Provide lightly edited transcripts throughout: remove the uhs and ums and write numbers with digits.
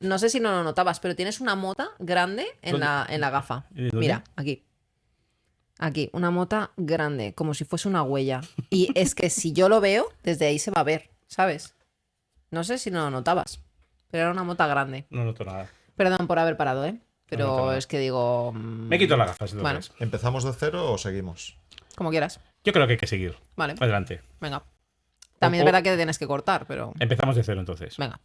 No sé si no lo notabas, pero tienes una mota grande en la gafa. Mira, aquí. Aquí, una mota grande, como si fuese una huella. Y es que si yo lo veo, desde ahí se va a ver, ¿sabes? No sé si no lo notabas, pero era una mota grande. No noto nada. Perdón por haber parado, ¿eh? No Pero nada. es que digo... Me quito las gafas, Bueno, entonces. ¿Empezamos de cero o seguimos? como quieras. Yo creo que hay que seguir. Vale, Adelante. venga. También es verdad que te tienes que cortar, pero... Empezamos de cero, entonces. Venga.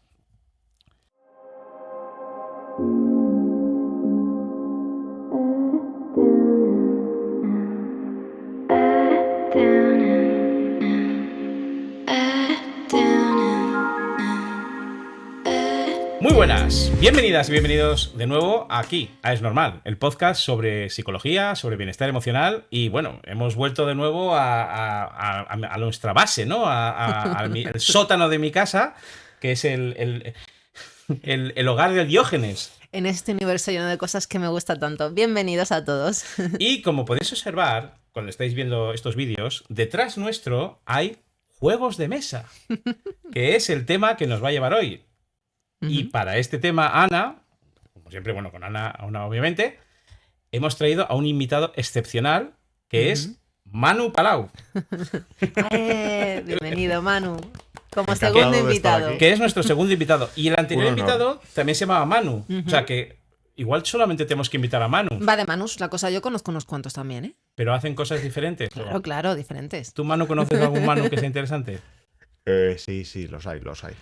Muy buenas, bienvenidas y bienvenidos de nuevo aquí a Es Normal, el podcast sobre psicología, sobre bienestar emocional y bueno, hemos vuelto de nuevo a nuestra base, ¿no? El sótano de mi casa, que es el hogar de Diógenes. En este universo lleno de cosas que me gusta tanto. Bienvenidos a todos. Y como podéis observar, cuando estáis viendo estos vídeos, detrás nuestro hay juegos de mesa, que es el tema que nos va a llevar hoy. Y para este tema, Ana, como siempre, bueno, con Ana obviamente, hemos traído a un invitado excepcional que es Manu Palau. Bienvenido, Manu. Como Encantado segundo de estar invitado. aquí. Que es nuestro segundo invitado. Y el anterior Un honor. invitado también se llamaba Manu. O sea que igual solamente tenemos que invitar a Manu. Va de Manus, la cosa, yo conozco unos cuantos también, ¿eh? Pero hacen cosas diferentes. Claro, claro, diferentes. ¿Tú, Manu, conoces algún Manu que sea interesante? Sí, los hay. Los hay.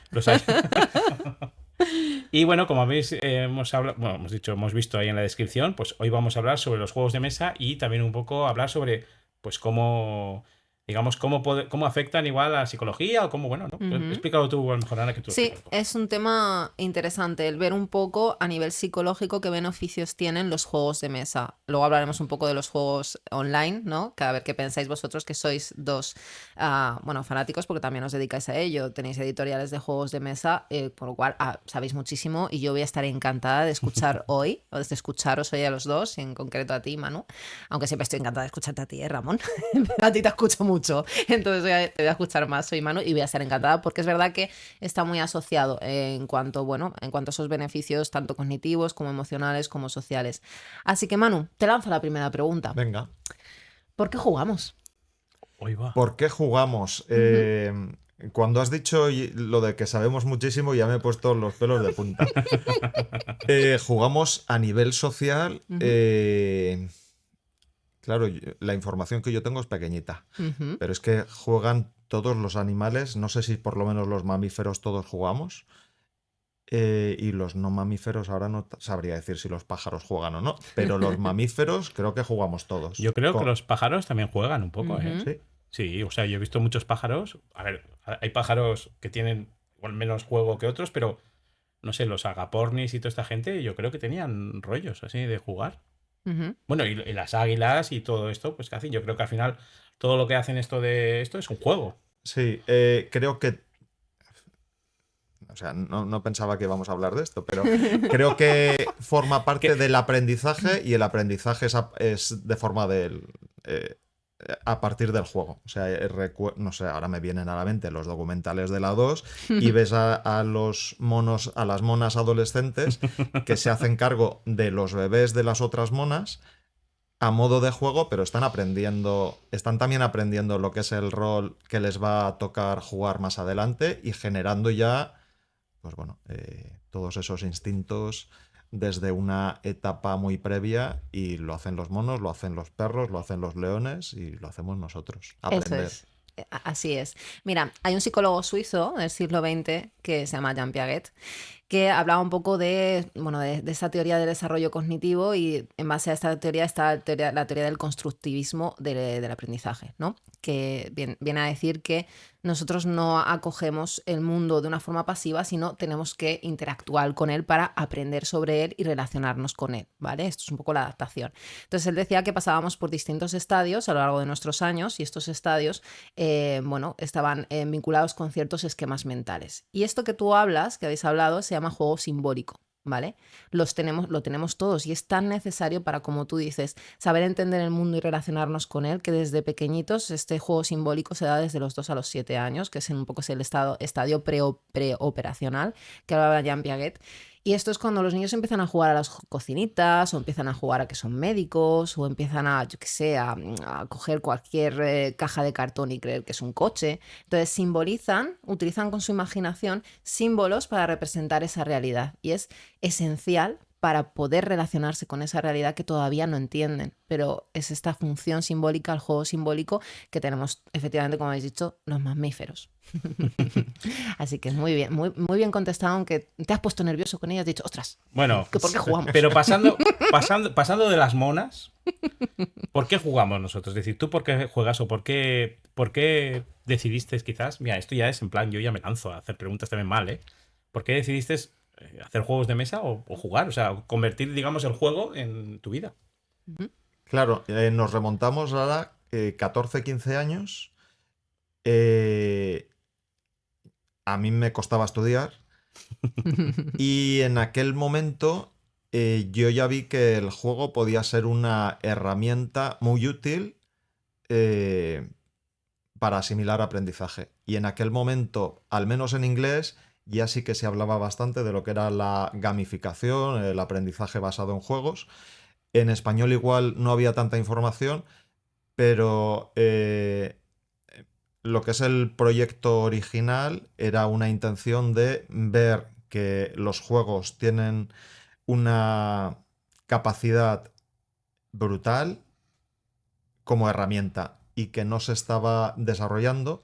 Y bueno, como habéis hemos visto ahí en la descripción, pues hoy vamos a hablar sobre los juegos de mesa y también un poco hablar sobre pues cómo, digamos, cómo afectan igual a la psicología o cómo, bueno, ¿no? Explícalo tú, a lo mejor, Ana, que tú lo Sí, explicas. es un tema interesante el ver un poco a nivel psicológico qué beneficios tienen los juegos de mesa. Luego hablaremos un poco de los juegos online, ¿no? Que a ver qué pensáis vosotros, que sois dos, fanáticos, porque también os dedicáis a ello. Tenéis editoriales de juegos de mesa, por lo cual sabéis muchísimo y yo voy a estar encantada de escuchar hoy, o de escucharos hoy a los dos, y en concreto a ti, Manu. Aunque siempre estoy encantada de escucharte a ti, Ramón. A ti te escucho mucho, entonces te voy a escuchar más, soy Manu, y voy a estar encantada porque es verdad que está muy asociado en cuanto a esos beneficios tanto cognitivos como emocionales como sociales. Así que, Manu, te lanzo la primera pregunta. Venga. ¿Por qué jugamos? Hoy va. ¿Por qué jugamos? Cuando has dicho lo de que sabemos muchísimo, ya me he puesto los pelos de punta. Jugamos a nivel social. Claro, la información que yo tengo es pequeñita, pero es que juegan todos los animales. No sé si por lo menos los mamíferos todos jugamos. Y los no mamíferos, ahora no sabría decir si los pájaros juegan o no, pero los mamíferos creo que jugamos todos. Yo creo que los pájaros también juegan un poco, ¿eh? Sí. Sí, o sea, yo he visto muchos pájaros. A ver, hay pájaros que tienen igual menos juego que otros, pero no sé, los agapornis y toda esta gente, yo creo que tenían rollos así de jugar. Bueno, y las águilas y todo esto, pues que hacen. Yo creo que al final todo lo que hacen esto es un juego. Sí, creo que... O sea, no pensaba que íbamos a hablar de esto, pero creo que forma parte del aprendizaje y el aprendizaje es de forma a partir del juego. O sea, no sé, ahora me vienen a la mente los documentales de la 2 y ves a los monos, a las monas adolescentes que se hacen cargo de los bebés de las otras monas a modo de juego, pero están también aprendiendo lo que es el rol que les va a tocar jugar más adelante y generando ya, pues bueno, todos esos instintos desde una etapa muy previa, y lo hacen los monos, lo hacen los perros, lo hacen los leones y lo hacemos nosotros. Aprender. Eso es. Así es. Mira, hay un psicólogo suizo del siglo XX que se llama Jean Piaget, que hablaba un poco de esta teoría del desarrollo cognitivo, y en base a esta teoría está la teoría del constructivismo del aprendizaje, ¿no? Que viene a decir que nosotros no acogemos el mundo de una forma pasiva, sino tenemos que interactuar con él para aprender sobre él y relacionarnos con él, ¿vale? Esto es un poco la adaptación. Entonces él decía que pasábamos por distintos estadios a lo largo de nuestros años, y estos estadios estaban vinculados con ciertos esquemas mentales. Y esto que tú hablas, que habéis hablado, se llama juego simbólico, ¿vale? Lo tenemos todos, y es tan necesario para, como tú dices, saber entender el mundo y relacionarnos con él, que desde pequeñitos este juego simbólico se da desde los 2 a los 7 años, que es un poco el estadio preoperacional que hablaba Jean Piaget. Y esto es cuando los niños empiezan a jugar a las cocinitas, o empiezan a jugar a que son médicos, o empiezan a, yo qué sé, a coger cualquier caja de cartón y creer que es un coche. Entonces utilizan con su imaginación símbolos para representar esa realidad. Y es esencial para poder relacionarse con esa realidad que todavía no entienden. Pero es esta función simbólica, el juego simbólico, que tenemos efectivamente, como habéis dicho, los mamíferos. Así que muy bien, muy bien contestado, aunque te has puesto nervioso con ella, has dicho, ostras, Bueno, ¿por qué jugamos? pero pasando de las monas, ¿por qué jugamos nosotros? Es decir, ¿tú por qué juegas o por qué decidiste quizás? Mira, esto ya es en plan, yo ya me lanzo a hacer preguntas también mal, ¿eh? ¿Por qué decidiste hacer juegos de mesa o jugar? O sea, convertir, digamos, el juego en tu vida. Claro, nos remontamos ahora 14, 15 años. eh, a mí me costaba estudiar y en aquel momento yo ya vi que el juego podía ser una herramienta muy útil eh, para asimilar aprendizaje. Y en aquel momento, al menos en inglés, ya sí que se hablaba bastante de lo que era la gamificación, el aprendizaje basado en juegos. En español igual no había tanta información, pero lo que es el proyecto original era una intención de ver que los juegos tienen una capacidad brutal como herramienta y que no se estaba desarrollando,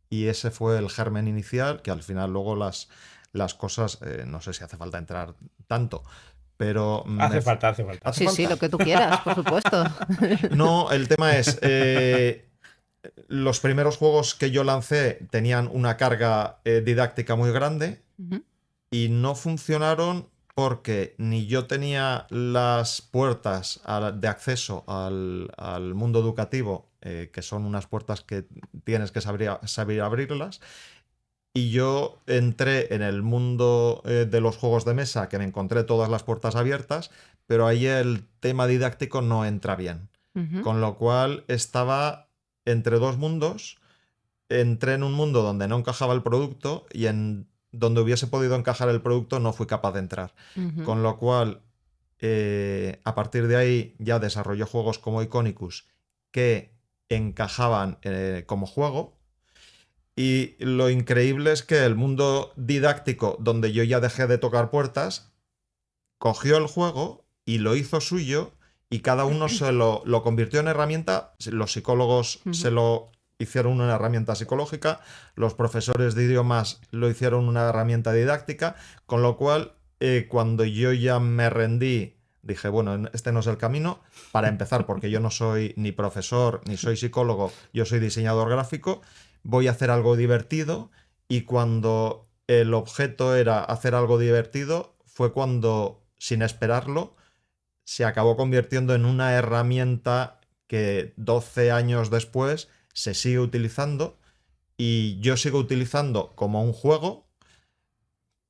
y ese fue el germen inicial, que al final luego las cosas, no sé si hace falta entrar tanto, pero... Hace falta. ¿Hace Sí, falta? sí, lo que tú quieras, por supuesto. No, el tema es, los primeros juegos que yo lancé tenían una carga didáctica muy grande Ujú. y no funcionaron porque ni yo tenía las puertas de acceso al mundo educativo, que son unas puertas que tienes que saber abrirlas, y yo entré en el mundo de los juegos de mesa, que me encontré todas las puertas abiertas, pero ahí el tema didáctico no entra bien. Ujú. Con lo cual estaba entre dos mundos. Entré en un mundo donde no encajaba el producto y en donde hubiese podido encajar el producto no fui capaz de entrar. Ujú. Con lo cual, a partir de ahí ya desarrollé juegos como Iconicus que encajaban como juego. Y lo increíble es que el mundo didáctico, donde yo ya dejé de tocar puertas, cogió el juego y lo hizo suyo, y cada uno lo convirtió en herramienta. Los psicólogos se Ujú. lo hicieron una herramienta psicológica, los profesores de idiomas lo hicieron una herramienta didáctica, con lo cual cuando yo ya me rendí, dije, bueno, este no es el camino para empezar, porque yo no soy ni profesor ni soy psicólogo, yo soy diseñador gráfico, voy a hacer algo divertido. Y cuando el objeto era hacer algo divertido, fue cuando, sin esperarlo, se acabó convirtiendo en una herramienta que 12 años después se sigue utilizando, y yo sigo utilizando como un juego,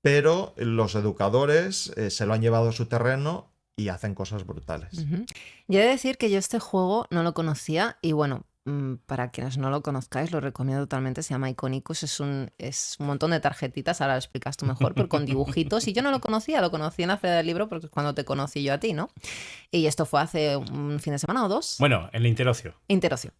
pero los educadores se lo han llevado a su terreno y hacen cosas brutales. Ujú. Yo he de decir que yo este juego no lo conocía y bueno, para quienes no lo conozcáis, lo recomiendo totalmente. Se llama Iconicus, es un montón de tarjetitas, ahora lo explicas tú mejor, pero con dibujitos. Y yo no lo conocía, lo conocí en la Feria del Libro porque es cuando te conocí yo a ti, ¿no? Y esto fue hace un fin de semana o dos. Bueno, el interocio. Interocio.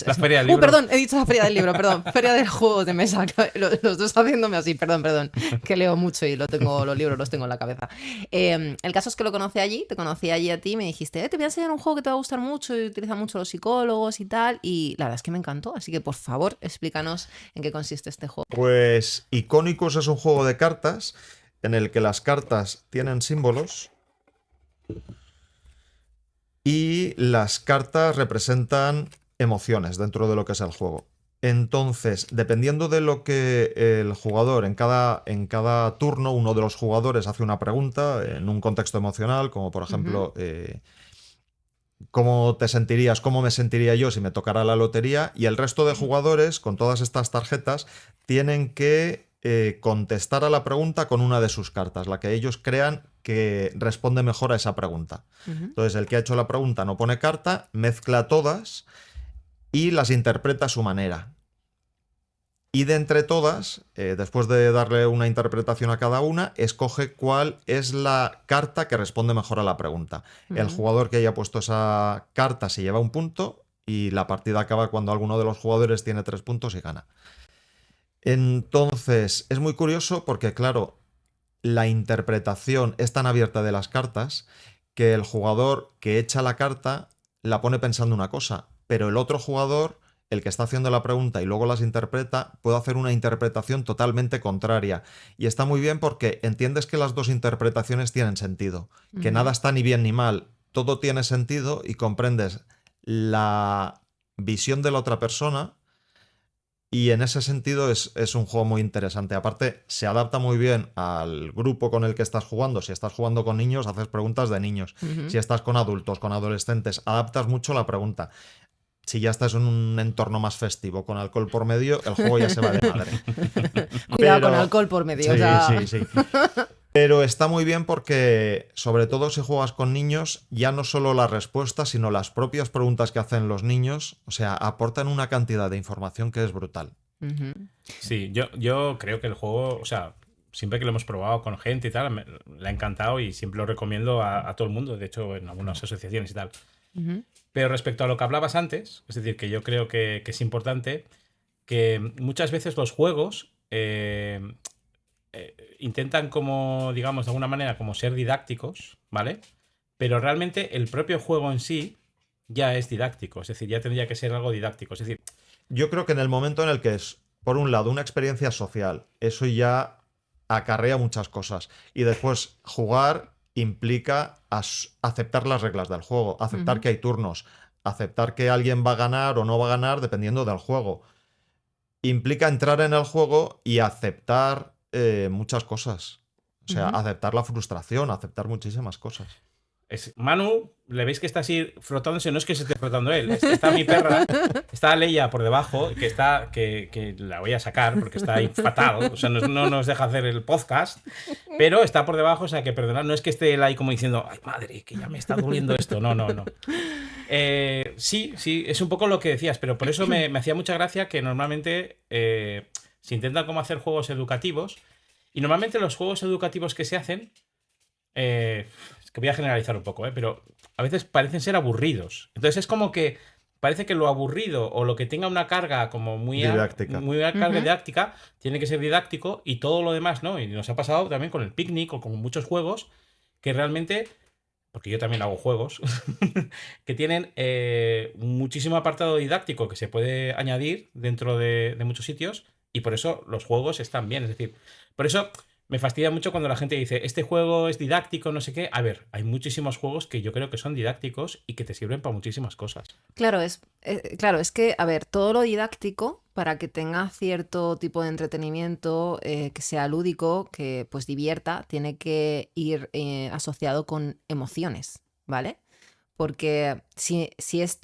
La Feria del Libro. Perdón, he dicho la Feria del Libro, perdón. Feria del Juego de Mesa. Los dos haciéndome así, perdón. Que leo mucho y los libros los tengo en la cabeza. El caso es que te conocí allí a ti y me dijiste, te voy a enseñar un juego que te va a gustar mucho y utiliza mucho los psicólogos y tal. Y la verdad es que me encantó, así que por favor, explícanos en qué consiste este juego. Pues Iconicus es un juego de cartas en el que las cartas tienen símbolos y las cartas representan emociones dentro de lo que es el juego. Entonces, dependiendo de lo que el jugador, en cada turno, uno de los jugadores hace una pregunta en un contexto emocional, como por ejemplo, ¿cómo te sentirías? ¿Cómo me sentiría yo si me tocara la lotería? Y el resto de jugadores, con todas estas tarjetas, tienen que contestar a la pregunta con una de sus cartas, la que ellos crean que responde mejor a esa pregunta. Ujú. Entonces, el que ha hecho la pregunta no pone carta, mezcla todas y las interpreta a su manera. Y de entre todas, después de darle una interpretación a cada una, escoge cuál es la carta que responde mejor a la pregunta. El jugador que haya puesto esa carta se lleva un punto y la partida acaba cuando alguno de los jugadores tiene 3 puntos y gana. Entonces, es muy curioso porque, claro, la interpretación es tan abierta de las cartas que el jugador que echa la carta la pone pensando una cosa, pero el otro jugador, el que está haciendo la pregunta y luego las interpreta, puede hacer una interpretación totalmente contraria. Y está muy bien porque entiendes que las dos interpretaciones tienen sentido, que nada está ni bien ni mal, todo tiene sentido y comprendes la visión de la otra persona. Y en ese sentido es un juego muy interesante. Aparte, se adapta muy bien al grupo con el que estás jugando. Si estás jugando con niños, haces preguntas de niños. Si estás con adultos, con adolescentes, adaptas mucho la pregunta. Si ya estás en un entorno más festivo, con alcohol por medio, el juego ya se va de madre. Cuidado con alcohol por medio. Sí, o sea... sí. Pero está muy bien porque, sobre todo si juegas con niños, ya no solo las respuestas, sino las propias preguntas que hacen los niños, o sea, aportan una cantidad de información que es brutal. Sí, yo creo que el juego, o sea, siempre que lo hemos probado con gente y tal, le ha encantado y siempre lo recomiendo a todo el mundo, de hecho, en algunas asociaciones y tal. Pero respecto a lo que hablabas antes, es decir, que yo creo que es importante que muchas veces los juegos intentan como, digamos, de alguna manera como ser didácticos, ¿vale? Pero realmente el propio juego en sí ya es didáctico, es decir, ya tendría que ser algo didáctico, es decir... Yo creo que en el momento en el que es, por un lado, una experiencia social, eso ya acarrea muchas cosas. Y después, jugar implica aceptar las reglas del juego, aceptar que hay turnos, aceptar que alguien va a ganar o no va a ganar dependiendo del juego. Implica entrar en el juego y aceptar muchas cosas. O sea, aceptar la frustración, aceptar muchísimas cosas. Manu, le veis que está así frotándose, no es que se esté frotando él, está mi perra, está Leia por debajo, que la voy a sacar porque está ahí fatal, o sea, no nos deja hacer el podcast, pero está por debajo, o sea, que perdonad, no es que esté él ahí como diciendo, ay madre, que ya me está doliendo esto, no. Sí, es un poco lo que decías, pero por eso me hacía mucha gracia que normalmente se intentan como hacer juegos educativos, y normalmente los juegos educativos que se hacen... que voy a generalizar un poco, pero a veces parecen ser aburridos. Entonces es como que parece que lo aburrido o lo que tenga una carga como muy didáctica, carga didáctica tiene que ser didáctico y todo lo demás, ¿no? Y nos ha pasado también con el Picnic o con muchos juegos que realmente, porque yo también hago juegos, que tienen muchísimo apartado didáctico que se puede añadir dentro de muchos sitios y por eso los juegos están bien. Es decir, por eso... Me fastidia mucho cuando la gente dice, este juego es didáctico, no sé qué. A ver, hay muchísimos juegos que yo creo que son didácticos y que te sirven para muchísimas cosas. Claro, es que, a ver, todo lo didáctico, para que tenga cierto tipo de entretenimiento, que sea lúdico, que pues divierta, tiene que ir asociado con emociones, ¿vale? Porque si es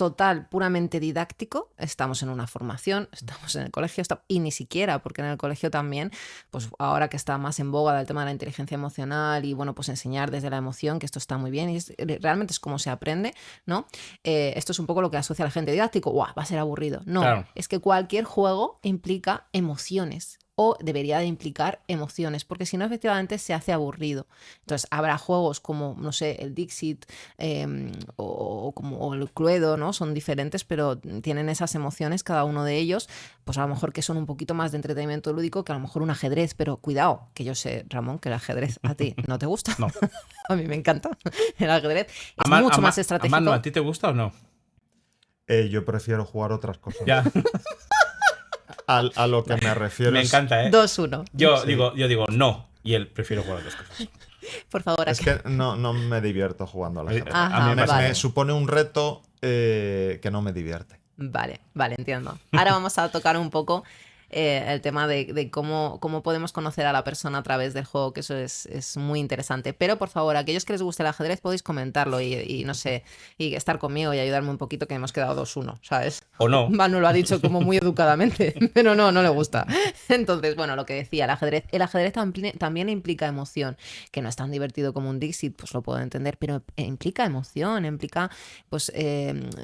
puramente didáctico, estamos en una formación, estamos en el colegio, y ni siquiera, porque en el colegio también, pues ahora que está más en boga el tema de la inteligencia emocional y bueno, pues enseñar desde la emoción, que esto está muy bien y realmente es como se aprende, ¿no? Esto es un poco lo que asocia a la gente didáctico, ¡guau! Va a ser aburrido. No, claro. Es que cualquier juego implica emociones. O debería de implicar emociones, porque si no, efectivamente se hace aburrido. Entonces, habrá juegos como, no sé, el Dixit o el Cluedo, ¿no? Son diferentes, pero tienen esas emociones, cada uno de ellos, pues a lo mejor que son un poquito más de entretenimiento lúdico que a lo mejor un ajedrez, pero cuidado, que yo sé, Ramón, que el ajedrez a ti no te gusta. No. A mí me encanta. El ajedrez es mucho más estratégico. Manu, ¿a ti te gusta o no? Yo prefiero jugar otras cosas. Ya. A lo que me refiero. Me encanta, ¿eh? 2-1. Yo digo no, y él prefiero jugar otras cosas. Por favor. Es que no me divierto jugando a la ajedrez. Ajá, me supone un reto que no me divierte. Vale, entiendo. Ahora vamos a tocar un poco el tema de cómo podemos conocer a la persona a través del juego, que eso es muy interesante. Pero por favor, aquellos que les guste el ajedrez podéis comentarlo y no sé, y estar conmigo y ayudarme un poquito, que hemos quedado 2-1, ¿sabes? O no. Manu lo ha dicho como muy educadamente, pero no le gusta. Entonces, bueno, lo que decía, el ajedrez también implica emoción, que no es tan divertido como un Dixit, pues lo puedo entender, pero implica emoción, implica pues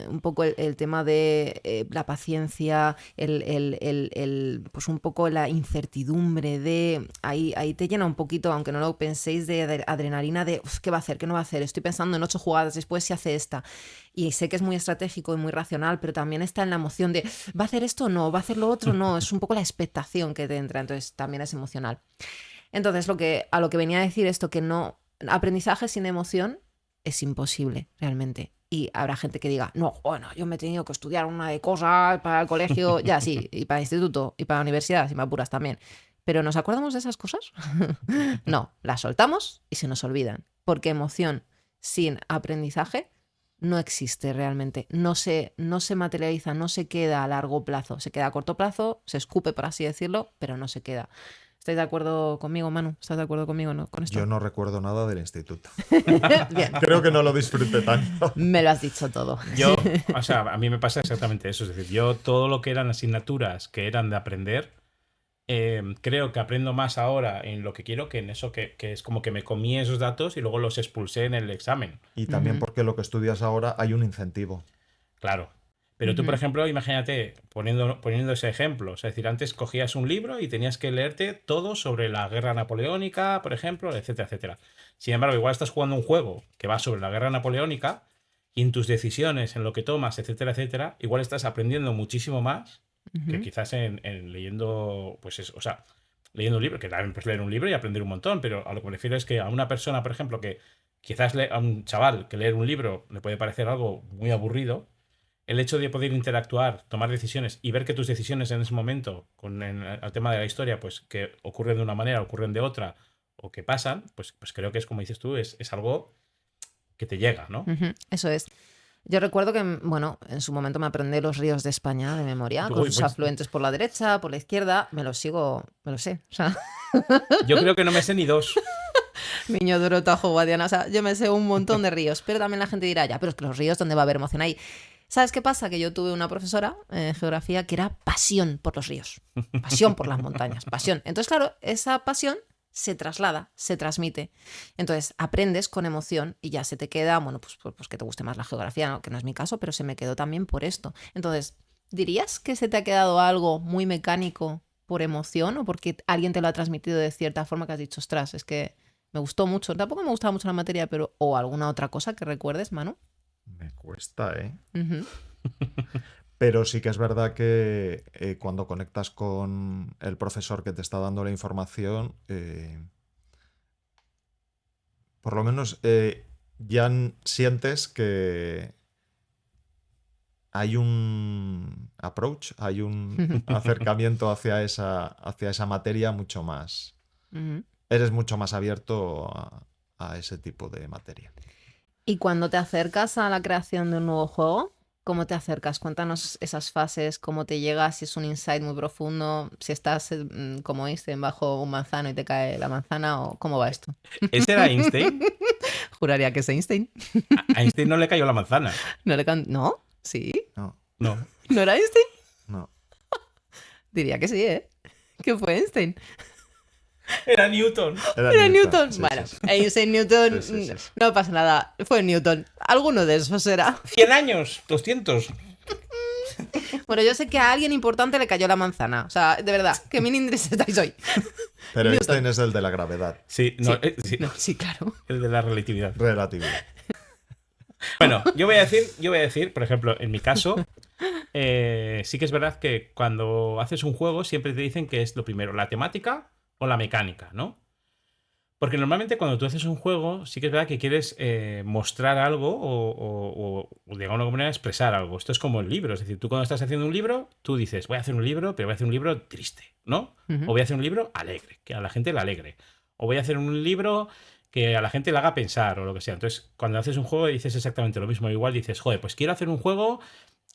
un poco el tema de la paciencia, el pues un poco la incertidumbre de... Ahí te llena un poquito, aunque no lo penséis, de adrenalina de ¿qué va a hacer? ¿Qué no va a hacer? Estoy pensando en 8 jugadas después si hace esta. Y sé que es muy estratégico y muy racional, pero también está en la emoción de ¿va a hacer esto o no? ¿Va a hacer lo otro? No, es un poco la expectación que te entra, entonces también es emocional. Entonces, a lo que venía a decir esto, que no, aprendizaje sin emoción es imposible, realmente. Y habrá gente que diga, no, bueno, yo me he tenido que estudiar una de cosas para el colegio, ya sí, y para el instituto, y para la universidad, si me apuras también. Pero ¿nos acordamos de esas cosas? No, las soltamos y se nos olvidan. Porque emoción sin aprendizaje no existe realmente. No se materializa, no se queda a largo plazo. Se queda a corto plazo, se escupe, por así decirlo, pero no se queda. ¿Estáis de acuerdo conmigo, Manu? ¿Estás de acuerdo conmigo con esto? Yo no recuerdo nada del instituto. Bien. Creo que no lo disfruté tanto. Me lo has dicho todo. Yo, o sea, a mí me pasa exactamente eso. Es decir, yo todo lo que eran asignaturas que eran de aprender, creo que aprendo más ahora en lo que quiero que en eso que es como que me comí esos datos y luego los expulsé en el examen. Y también porque lo que estudias ahora hay un incentivo. Claro. Pero tú, por ejemplo, imagínate, poniendo ese ejemplo, es decir, antes cogías un libro y tenías que leerte todo sobre la guerra napoleónica, por ejemplo, etcétera, etcétera. Sin embargo, igual estás jugando un juego que va sobre la guerra napoleónica y en tus decisiones, en lo que tomas, etcétera, etcétera, igual estás aprendiendo muchísimo más que quizás en leyendo, pues eso, o sea, leyendo un libro, que también puedes leer un libro y aprender un montón, pero a lo que me refiero es que a una persona, por ejemplo, que quizás a un chaval que leer un libro le puede parecer algo muy aburrido, el hecho de poder interactuar, tomar decisiones y ver que tus decisiones en ese momento, con el tema de la historia, pues que ocurren de una manera, ocurren de otra, o que pasan, pues creo que es como dices tú, es algo que te llega, ¿no? Eso es. Yo recuerdo que, bueno, en su momento me aprendí los ríos de España de memoria, con sus afluentes por la derecha, por la izquierda, me lo sé. O sea, yo creo que no me sé ni 2. Miño Duro, Tajo, Guadiana, o sea, yo me sé un montón de ríos, pero también la gente dirá, ya, pero es que los ríos, ¿dónde va a haber emoción ahí? ¿Sabes qué pasa? Que yo tuve una profesora en geografía que era pasión por los ríos, pasión por las montañas, pasión. Entonces, claro, esa pasión se traslada, se transmite. Entonces, aprendes con emoción y ya se te queda, bueno, pues que te guste más la geografía, ¿no? Que no es mi caso, pero se me quedó también por esto. Entonces, ¿dirías que se te ha quedado algo muy mecánico por emoción o porque alguien te lo ha transmitido de cierta forma que has dicho, ostras, es que me gustó mucho, tampoco me gustaba mucho la materia, pero o alguna otra cosa que recuerdes, Manu? Me cuesta, ¿eh? Uh-huh. Pero sí que es verdad que cuando conectas con el profesor que te está dando la información, por lo menos ya sientes que hay un approach, hay un acercamiento hacia esa materia mucho más. Uh-huh. Eres mucho más abierto a ese tipo de materia. Y cuando te acercas a la creación de un nuevo juego, ¿cómo te acercas? Cuéntanos esas fases, cómo te llega, si es un insight muy profundo, si estás como Einstein bajo un manzano y te cae la manzana o cómo va esto. ¿Ese era Einstein? Juraría que es Einstein. A Einstein no le cayó la manzana. ¿No? ¿Sí? No, No. ¿No era Einstein? no. Diría que sí, ¿eh? Que fue Einstein. Era Newton. Era Newton. Sí, Bueno, sí. Einstein, Newton, Sí. no pasa nada. Fue Newton. Alguno de esos era. 100 años, 200. Bueno, yo sé que a alguien importante le cayó la manzana. O sea, de verdad, que mil intereses estáis hoy. Pero Newton. Einstein es el de la gravedad, Sí, no, Sí. sí, No, sí, claro. el de la relatividad. relatividad. Bueno, yo voy a decir, por ejemplo, en mi caso, sí que es verdad que cuando haces un juego siempre te dicen que es lo primero, la temática o la mecánica, ¿no? Porque normalmente cuando tú haces un juego sí que es verdad que quieres mostrar algo o de alguna manera expresar algo. Esto es como el libro, es decir, tú cuando estás haciendo un libro, tú dices, voy a hacer un libro, pero voy a hacer un libro triste, ¿no? Uh-huh. O voy a hacer un libro alegre, que a la gente le alegre. O voy a hacer un libro que a la gente le haga pensar o lo que sea. Entonces, cuando haces un juego dices exactamente lo mismo. Igual dices, joder, pues quiero hacer un juego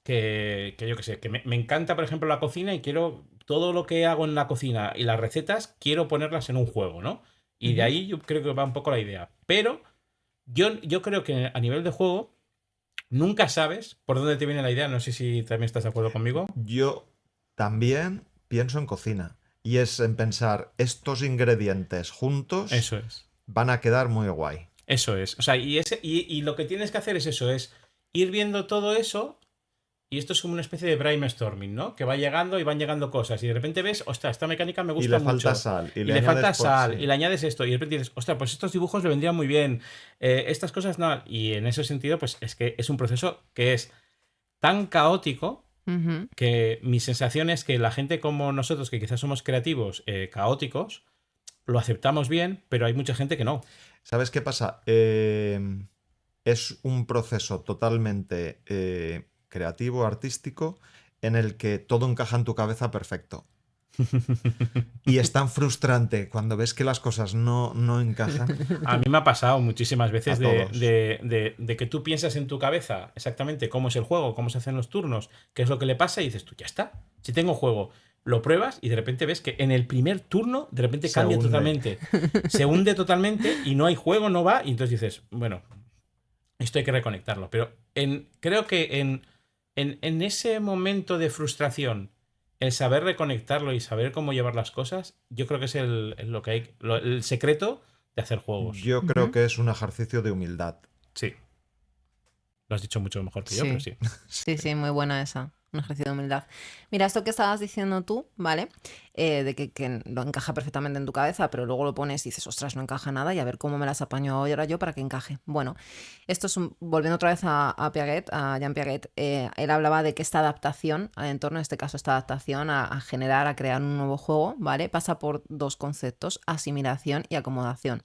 que yo qué sé, que me encanta, por ejemplo, la cocina y quiero todo lo que hago en la cocina y las recetas, quiero ponerlas en un juego, ¿no? Y de ahí yo creo que va un poco la idea. Pero yo creo que a nivel de juego nunca sabes por dónde te viene la idea. No sé si también estás de acuerdo conmigo. Yo también pienso en cocina y es en pensar estos ingredientes juntos Eso es. van a quedar muy guay. Eso es. O sea, y lo que tienes que hacer es eso, es ir viendo todo eso y esto es como una especie de brainstorming, ¿no? Que va llegando y van llegando cosas y de repente ves, ostras, esta mecánica me Y gusta le mucho. falta sal. Y le falta sal, sí. y le añades esto, y de repente dices, ostras, pues estos dibujos le vendrían muy bien. Estas cosas no. Y en ese sentido, pues es que es un proceso que es tan caótico Ujú. que mi sensación es que la gente como nosotros, que quizás somos creativos, caóticos, lo aceptamos bien, pero hay mucha gente que no. ¿Sabes qué pasa? Es un proceso totalmente creativo, artístico, en el que todo encaja en tu cabeza perfecto. Y es tan frustrante cuando ves que las cosas no encajan. A mí me ha pasado muchísimas veces A todos. de que tú piensas en tu cabeza exactamente cómo es el juego, cómo se hacen los turnos, qué es lo que le pasa y dices tú, ya está. Si tengo juego, lo pruebas y de repente ves que en el primer turno de repente Se cambia hunde. totalmente. Se hunde totalmente y no hay juego, no va. Y entonces dices, bueno, esto hay que reconectarlo. Pero creo que en ese momento de frustración, el saber reconectarlo y saber cómo llevar las cosas, yo creo que es lo que hay, el secreto de hacer juegos. Yo creo Ujú. que es un ejercicio de humildad. Sí, lo has dicho mucho mejor que yo, pero Sí, sí. sí, sí, muy buena esa. Un ejercicio de humildad. Mira, esto que estabas diciendo tú, ¿vale? De que lo encaja perfectamente en tu cabeza, pero luego lo pones y dices, ostras, no encaja nada y a ver cómo me las apaño ahora yo para que encaje. Bueno, esto es volviendo otra vez a Piaget, a Jean Piaget, él hablaba de que esta adaptación al entorno, en este caso esta adaptación a generar, a crear un nuevo juego, ¿vale? Pasa por dos conceptos, asimilación y acomodación.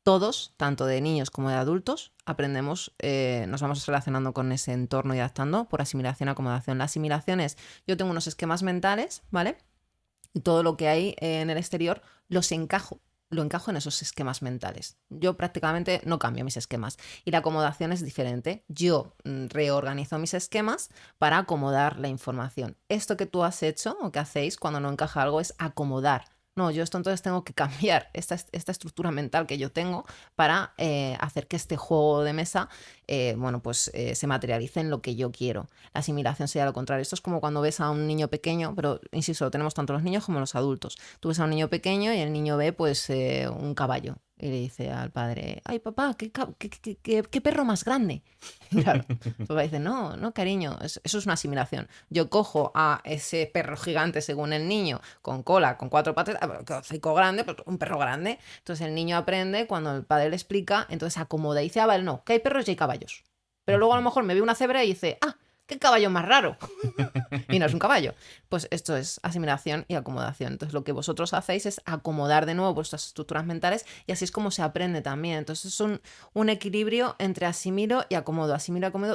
Todos, tanto de niños como de adultos, aprendemos, nos vamos relacionando con ese entorno y adaptando por asimilación, acomodación. La asimilación es, yo tengo unos esquemas mentales, ¿vale? Y todo lo que hay en el exterior lo encajo en esos esquemas mentales. Yo prácticamente no cambio mis esquemas. Y la acomodación es diferente. Yo reorganizo mis esquemas para acomodar la información. Esto que tú has hecho o que hacéis cuando no encaja algo es acomodar. No, yo esto entonces tengo que cambiar esta estructura mental que yo tengo para hacer que este juego de mesa, bueno, pues se materialice en lo que yo quiero. La asimilación sería lo contrario. Esto es como cuando ves a un niño pequeño, pero insisto, lo tenemos tanto los niños como los adultos. Tú ves a un niño pequeño y el niño ve pues un caballo y le dice al padre, ay papá, qué perro más grande. Y claro, el papá dice, no, no cariño, eso es una asimilación. Yo cojo a ese perro gigante según el niño, con cola, con cuatro patas, hocico grande, pues un perro grande. Entonces el niño aprende, cuando el padre le explica, entonces acomoda y dice, ah, vale, no, que hay perros y hay caballos. Pero luego a lo mejor me ve una cebra y dice, ah, qué caballo más raro. Y no es un caballo. Pues esto es asimilación y acomodación. Entonces lo que vosotros hacéis es acomodar de nuevo vuestras estructuras mentales y así es como se aprende también. Entonces es un equilibrio entre asimilo y acomodo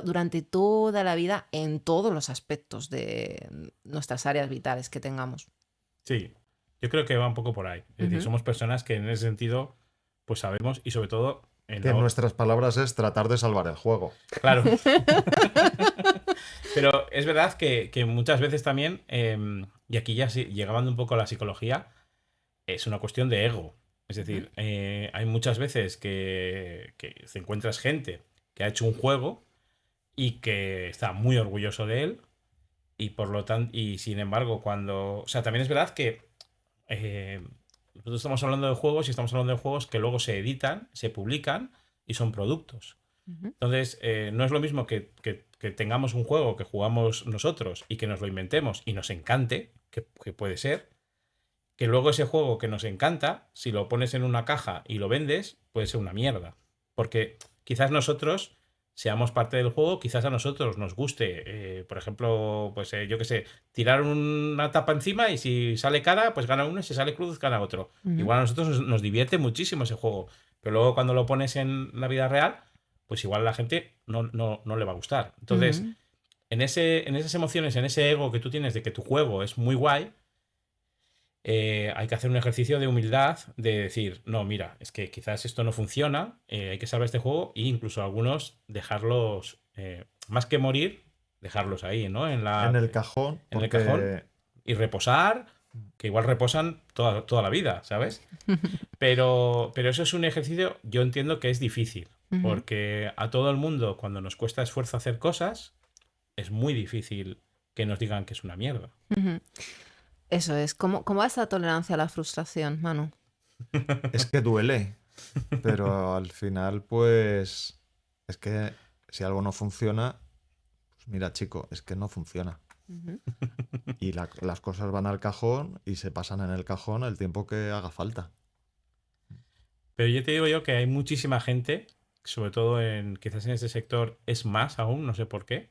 durante toda la vida en todos los aspectos de nuestras áreas vitales que tengamos. Sí, yo creo que va un poco por ahí. Es decir, Ujú. somos personas que en ese sentido, pues sabemos y sobre todo en Que en nuestras palabras es tratar de salvar el juego. Claro. Pero es verdad que muchas veces también, y aquí ya llegando un poco a la psicología, es una cuestión de ego. Es Ujú. decir, hay muchas veces que te encuentras gente que ha hecho un juego y que está muy orgulloso de él y por lo tanto, y sin embargo, cuando... O sea, también es verdad que eh, nosotros estamos hablando de juegos y estamos hablando de juegos que luego se editan, se publican y son productos. Ujú. Entonces, no es lo mismo que tengamos un juego que jugamos nosotros y que nos lo inventemos y nos encante, que puede ser, que luego ese juego que nos encanta, si lo pones en una caja y lo vendes, puede ser una mierda. Porque quizás nosotros seamos parte del juego, quizás a nosotros nos guste, por ejemplo, pues yo qué sé, tirar una tapa encima y si sale cara, pues gana uno y si sale cruz, gana otro. Ujú. Igual a nosotros nos divierte muchísimo ese juego, pero luego cuando lo pones en la vida real, pues igual a la gente no le va a gustar. Entonces, Ujú. en esas emociones, en ese ego que tú tienes de que tu juego es muy guay, hay que hacer un ejercicio de humildad, de decir, no, mira, es que quizás esto no funciona, hay que salvar este juego e incluso algunos dejarlos, más que morir, dejarlos ahí, ¿no? En el cajón, En el cajón porque y reposar, que igual reposan toda la vida, ¿sabes? Pero eso es un ejercicio, yo entiendo que es difícil, Ujú. porque a todo el mundo, cuando nos cuesta esfuerzo hacer cosas, es muy difícil que nos digan que es una mierda. Ujú. Eso es. ¿Cómo va esa tolerancia a la frustración, Manu? es que duele. Pero al final, pues, es que si algo no funciona, Pues mira, chico, es que no funciona. Ujú. Y las cosas van al cajón y se pasan en el cajón el tiempo que haga falta. Pero yo te digo yo que hay muchísima gente, sobre todo quizás en este sector es más aún, no sé por qué,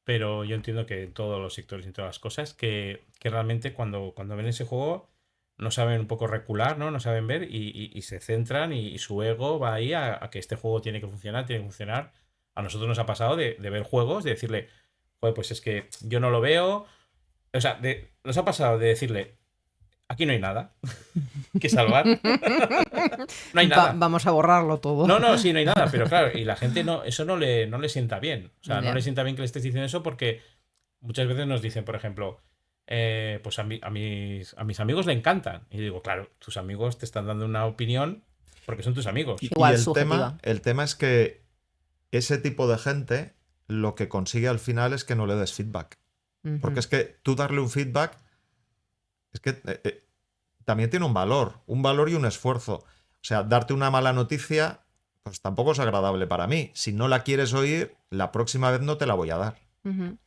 pero yo entiendo que en todos los sectores y en todas las cosas, que realmente cuando ven ese juego no saben un poco recular, ¿no? No saben ver y se centran y su ego va ahí a que este juego tiene que funcionar, tiene que funcionar. A nosotros nos ha pasado de ver juegos, de decirle, joder, pues es que yo no lo veo. O sea, nos ha pasado de decirle, aquí no hay nada que salvar. No hay nada. Vamos a borrarlo todo. No, no, sí, no hay nada, pero claro, y la gente eso no le sienta bien. O sea, no Ya. le sienta bien que le estés diciendo eso porque muchas veces nos dicen, por ejemplo, pues a mis amigos le encantan. Y digo, claro, tus amigos te están dando una opinión porque son tus amigos. Y Igual, el tema, subjetiva. el tema es que ese tipo de gente lo que consigue al final es que no le des feedback. Porque es que tú darle un feedback es que también tiene un valor y un esfuerzo. O sea, darte una mala noticia, pues tampoco es agradable para mí. Si no la quieres oír, la próxima vez no te la voy a dar. Ujú.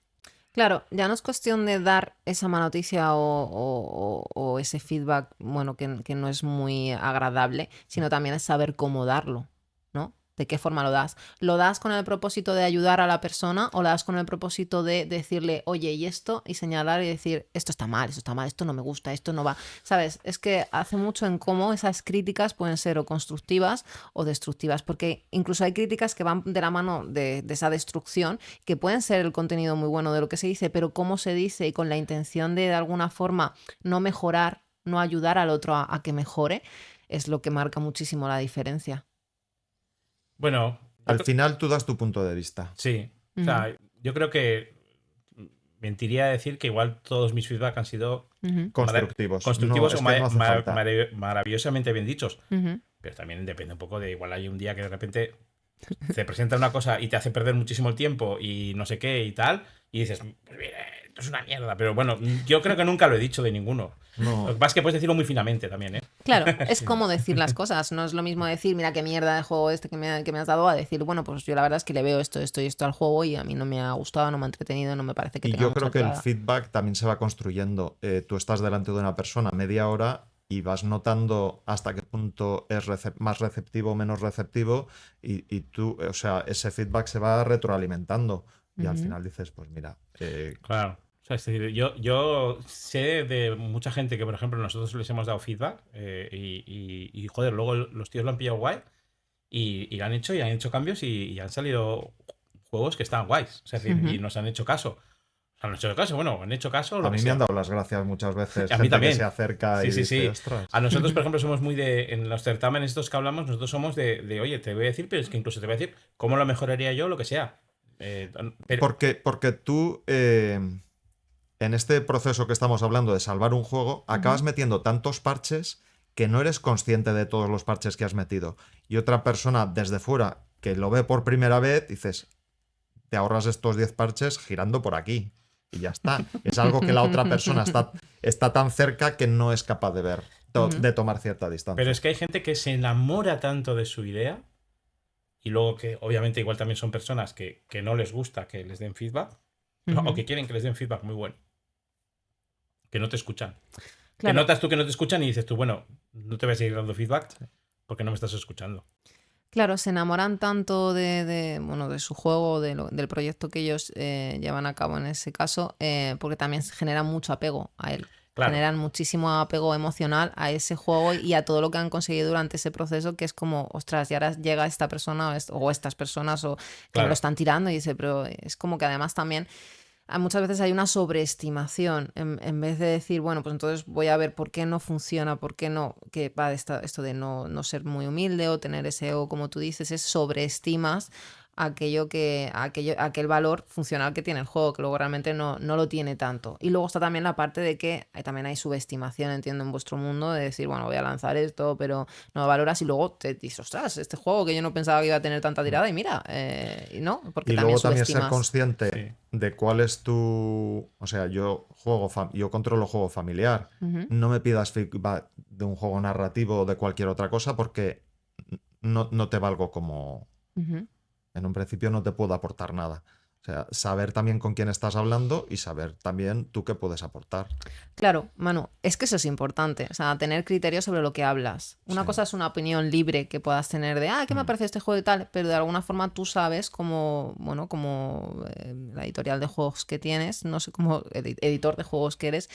Claro, ya no es cuestión de dar esa mala noticia o ese feedback, bueno, que no es muy agradable, sino también es saber cómo darlo, ¿no? ¿De qué forma lo das? ¿Lo das con el propósito de ayudar a la persona o lo das con el propósito de decirle, oye, y esto? Y señalar y decir, esto está mal, esto no me gusta, esto no va. ¿Sabes? Es que hace mucho en cómo esas críticas pueden ser o constructivas o destructivas, porque incluso hay críticas que van de la mano de esa destrucción, que pueden ser el contenido muy bueno de lo que se dice, pero cómo se dice y con la intención de alguna forma no mejorar, no ayudar al otro a que mejore, es lo que marca muchísimo la diferencia. Bueno, Al final tú das tu punto de vista. sí. O sea, yo creo que mentiría decir que igual todos mis feedback han sido Ujú, Constructivos. constructivos No, o es que no hace falta. maravillosamente bien dichos. ujú. Pero también depende un poco de igual hay un día que de repente te presenta una cosa y te hace perder muchísimo el tiempo y no sé qué y tal, y dices, pues mira, esto es una mierda. Pero bueno, yo creo que nunca lo he dicho de ninguno. Lo No. que pasa es que puedes decirlo muy finamente también, ¿eh? Claro, es Sí. como decir las cosas. No es lo mismo decir, mira qué mierda de juego este que me has dado, a decir, bueno, pues yo la verdad es que le veo esto, esto y esto al juego y a mí no me ha gustado, no me ha entretenido, no me parece que Y tenga yo mucha creo que el entrada. feedback también se va construyendo. Tú estás delante de una persona media hora y vas notando hasta qué punto es más receptivo o menos receptivo y tú, o sea, ese feedback se va retroalimentando y al Ujú. final dices, pues mira, Claro. O sea, es decir, yo sé de mucha gente que, por ejemplo, nosotros les hemos dado feedback y, joder, luego los tíos lo han pillado guay y lo han hecho y han hecho cambios y han salido juegos que están guays. O sea, es decir, y Ujú. nos han hecho caso. Han hecho caso, bueno, han hecho caso, lo a que mí me han sea. dado las gracias muchas veces, A mí gente que también. se acerca Sí, y sí, dice, sí. ostras. A nosotros, por ejemplo, somos muy en los certámenes estos que hablamos, nosotros somos oye, te voy a decir, pero es que incluso te voy a decir cómo lo mejoraría yo, lo que sea. Pero, Porque tú, en este proceso que estamos hablando de salvar un juego, acabas Ujú. metiendo tantos parches que no eres consciente de todos los parches que has metido. Y otra persona desde fuera que lo ve por primera vez, dices, te ahorras estos 10 parches girando por aquí. Y ya está. Es algo que la otra persona está tan cerca que no es capaz de ver, Ujú. de tomar cierta distancia. pero es que hay gente que se enamora tanto de su idea y luego que obviamente igual también son personas que no les gusta que les den feedback o Ujú. que quieren que les den feedback muy bueno, que no te escuchan. Que Claro, notas tú que no te escuchan y dices tú, bueno, no te voy a seguir dando feedback porque no me estás escuchando. claro, se enamoran tanto bueno, de su juego, del proyecto que ellos llevan a cabo en ese caso, porque también generan mucho apego a él. Claro, Generan muchísimo apego emocional a ese juego y a todo lo que han conseguido durante ese proceso, que es como, ostras, y ahora llega esta persona o estas personas o que me lo claro. están tirando y dice, pero es como que además también muchas veces hay una sobreestimación en vez de decir, bueno, pues entonces voy a ver por qué no funciona, por qué no, que va de esto de no ser muy humilde o tener ese ego, como tú dices, es sobreestimas aquel valor funcional que tiene el juego, que luego realmente no lo tiene tanto. Y luego está también la parte de que también hay subestimación, entiendo, en vuestro mundo, de decir, bueno, voy a lanzar esto, pero no lo valoras y luego te dices, ostras, este juego que yo no pensaba que iba a tener tanta tirada y mira, y no, porque Y también luego también ser subestimas. consciente Sí. de cuál es tu... O sea, yo controlo juego familiar. Ujú, No me pidas feedback de un juego narrativo o de cualquier otra cosa porque no te valgo como... ujú. En un principio no te puedo aportar nada. O sea, saber también con quién estás hablando y saber también tú qué puedes aportar. Claro, Manu, es que eso es importante, o sea, tener criterio sobre lo que hablas. Una Sí. cosa es una opinión libre que puedas tener de, ¿qué me parece este juego y tal? Pero de alguna forma tú sabes como, bueno, como la editorial de juegos que tienes, no sé, como editor de juegos que eres,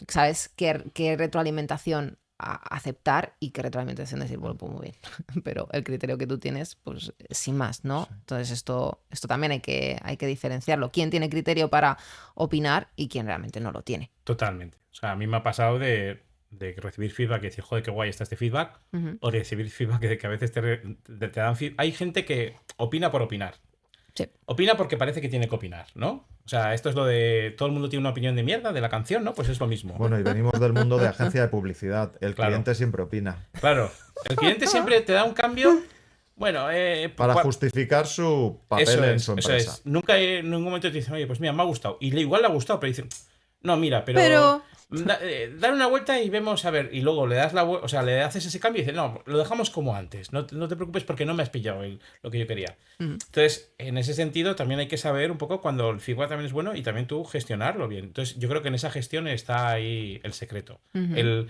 sabes qué retroalimentación aceptar y qué retroalimentación decir, bueno, pues muy bien, pero el criterio que tú tienes, pues sin más, ¿no? Sí. Entonces esto también hay que diferenciarlo. ¿Quién tiene criterio para opinar y quién realmente no lo tiene? Totalmente. O sea, a mí me ha pasado de recibir feedback y decir, joder, qué guay está este feedback, Ujú. o recibir feedback de que a veces te dan feedback. Hay gente que opina por opinar. Sí. Opina porque parece que tiene que opinar, ¿no? O sea, esto es lo de todo el mundo tiene una opinión de mierda de la canción, ¿no? Pues es lo mismo. Bueno, y venimos del mundo de agencia de publicidad. El Claro. cliente siempre opina. Claro. El cliente siempre te da un cambio. Bueno, Para justificar su papel eso en es, su eso empresa. es. Nunca en ningún momento te dicen, oye, pues mira, me ha gustado. Y igual le ha gustado, pero dicen, no, mira, Pero- dar una vuelta y vemos, a ver, y luego le das o sea, le haces ese cambio y dices, no, lo dejamos como antes. No te preocupes porque no me has pillado lo que yo quería. Ujú. Entonces, en ese sentido, también hay que saber un poco cuando el feedback también es bueno y también tú gestionarlo bien. Entonces, yo creo que en esa gestión está ahí el secreto. Ujú.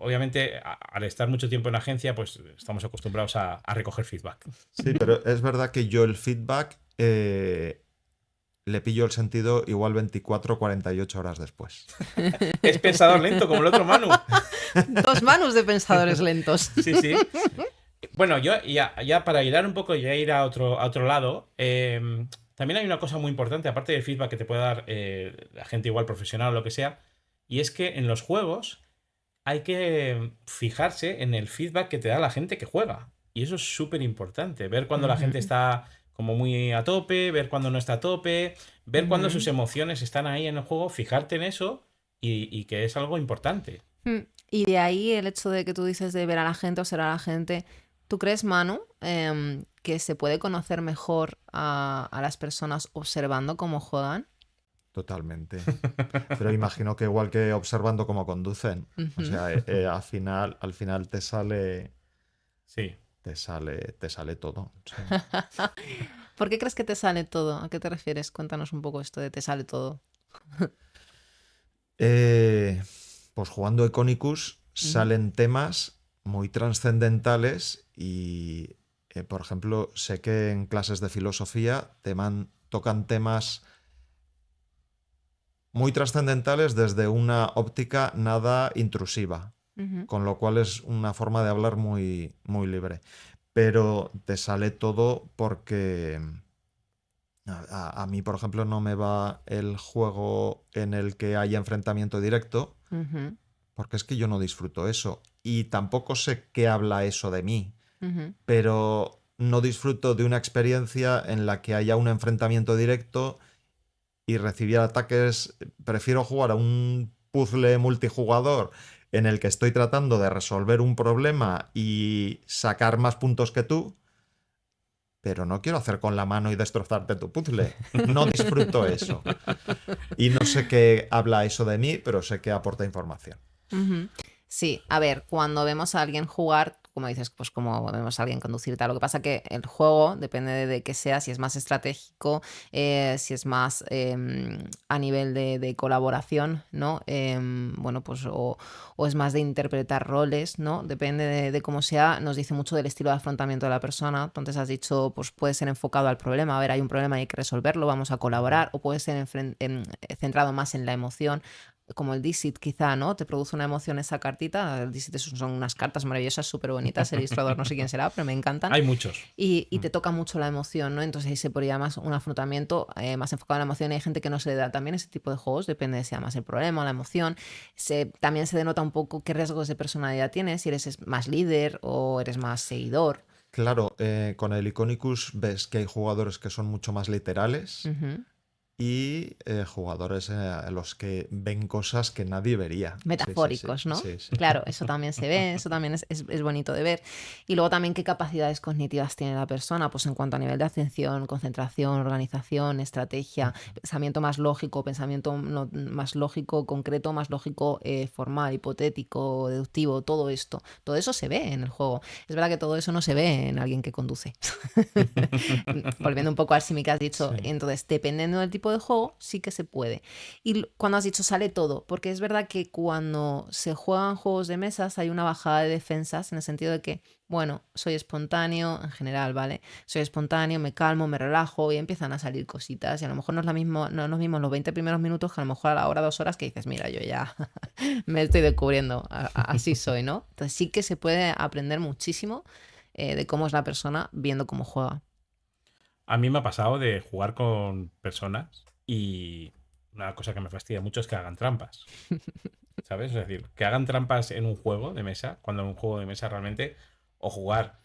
Obviamente, al estar mucho tiempo en agencia, pues estamos acostumbrados a recoger feedback. Sí, pero es verdad que yo el feedback le pillo el sentido igual 24 o 48 horas después. Es pensador lento, como el otro Manu. Dos manos de pensadores lentos. Sí, sí. Bueno, yo ya para hilar un poco y ya ir a otro lado, también hay una cosa muy importante, aparte del feedback que te puede dar la gente igual profesional o lo que sea, y es que en los juegos hay que fijarse en el feedback que te da la gente que juega. Y eso es súper importante, ver cuando la gente está como muy a tope, ver cuando no está a tope, ver cuando sus emociones están ahí en el juego, fijarte en eso y que es algo importante. Y de ahí el hecho de que tú dices de ver a la gente, observar a la gente. ¿Tú crees, Manu, que se puede conocer mejor a las personas observando cómo juegan? Totalmente. Pero imagino que igual que observando cómo conducen. O sea, al final te sale Sí. todo. Sí. ¿Por qué crees que te sale todo? ¿A qué te refieres? Cuéntanos un poco esto de te sale todo. Pues jugando Iconicus salen temas muy trascendentales y, por ejemplo, sé que en clases de filosofía tocan temas muy trascendentales desde una óptica nada intrusiva, con lo cual es una forma de hablar muy, muy libre. Pero te sale todo porque a mí, por ejemplo, no me va el juego en el que haya enfrentamiento directo, porque es que yo no disfruto eso. Y tampoco sé qué habla eso de mí, pero no disfruto de una experiencia en la que haya un enfrentamiento directo y recibir ataques. Prefiero jugar a un puzzle multijugador en el que estoy tratando de resolver un problema y sacar más puntos que tú, pero no quiero hacer con la mano y destrozarte tu puzzle. No disfruto eso. Y no sé qué habla eso de mí, pero sé que aporta información. Sí, a ver, cuando vemos a alguien jugar, como dices, pues como vemos a alguien conducir y tal, lo que pasa que el juego depende de qué sea, si es más estratégico, si es más a nivel de colaboración, ¿no? Bueno, pues o es más de interpretar roles, ¿no? Depende de cómo sea, nos dice mucho del estilo de afrontamiento de la persona. Entonces has dicho, pues puede ser enfocado al problema, a ver, hay un problema y hay que resolverlo, vamos a colaborar, o puede ser centrado más en la emoción, como el Dixit quizá, ¿no? Te produce una emoción esa cartita. El Dixit son unas cartas maravillosas, súper bonitas. El ilustrador no sé quién será, pero me encantan. Hay muchos. Y te toca mucho la emoción, ¿no? Entonces ahí se podría más un afrontamiento más enfocado en la emoción. Y hay gente que no se le da también ese tipo de juegos, depende de si sea más el problema o la emoción. También se denota un poco qué rasgos de personalidad tienes, si eres más líder o eres más seguidor. Claro, con el Iconicus ves que hay jugadores que son mucho más literales y jugadores en los que ven cosas que nadie vería. Metafóricos, ¿no? Sí, sí. Claro, eso también se ve, eso también es bonito de ver. Y luego también qué capacidades cognitivas tiene la persona, pues en cuanto a nivel de atención, concentración, organización, estrategia, pensamiento más lógico, pensamiento más lógico, concreto, más lógico, formal, hipotético, deductivo, todo esto. Todo eso se ve en el juego. Es verdad que todo eso no se ve en alguien que conduce. Volviendo un poco al simi que has dicho, Sí. entonces, dependiendo del tipo de juego, sí que se puede. Y cuando has dicho sale todo, porque es verdad que cuando se juegan juegos de mesas hay una bajada de defensas en el sentido de que, bueno, soy espontáneo en general, ¿vale? Soy espontáneo, me calmo, me relajo y empiezan a salir cositas. Y a lo mejor no es no es lo mismo los 20 primeros minutos que a lo mejor a la hora, 2 horas que dices, mira, yo ya me estoy descubriendo, así soy, ¿no? Entonces sí que se puede aprender muchísimo de cómo es la persona viendo cómo juega. A mí me ha pasado de jugar con personas y una cosa que me fastidia mucho es que hagan trampas. ¿Sabes? Es decir, que hagan trampas en un juego de mesa, cuando en un juego de mesa realmente, o jugar.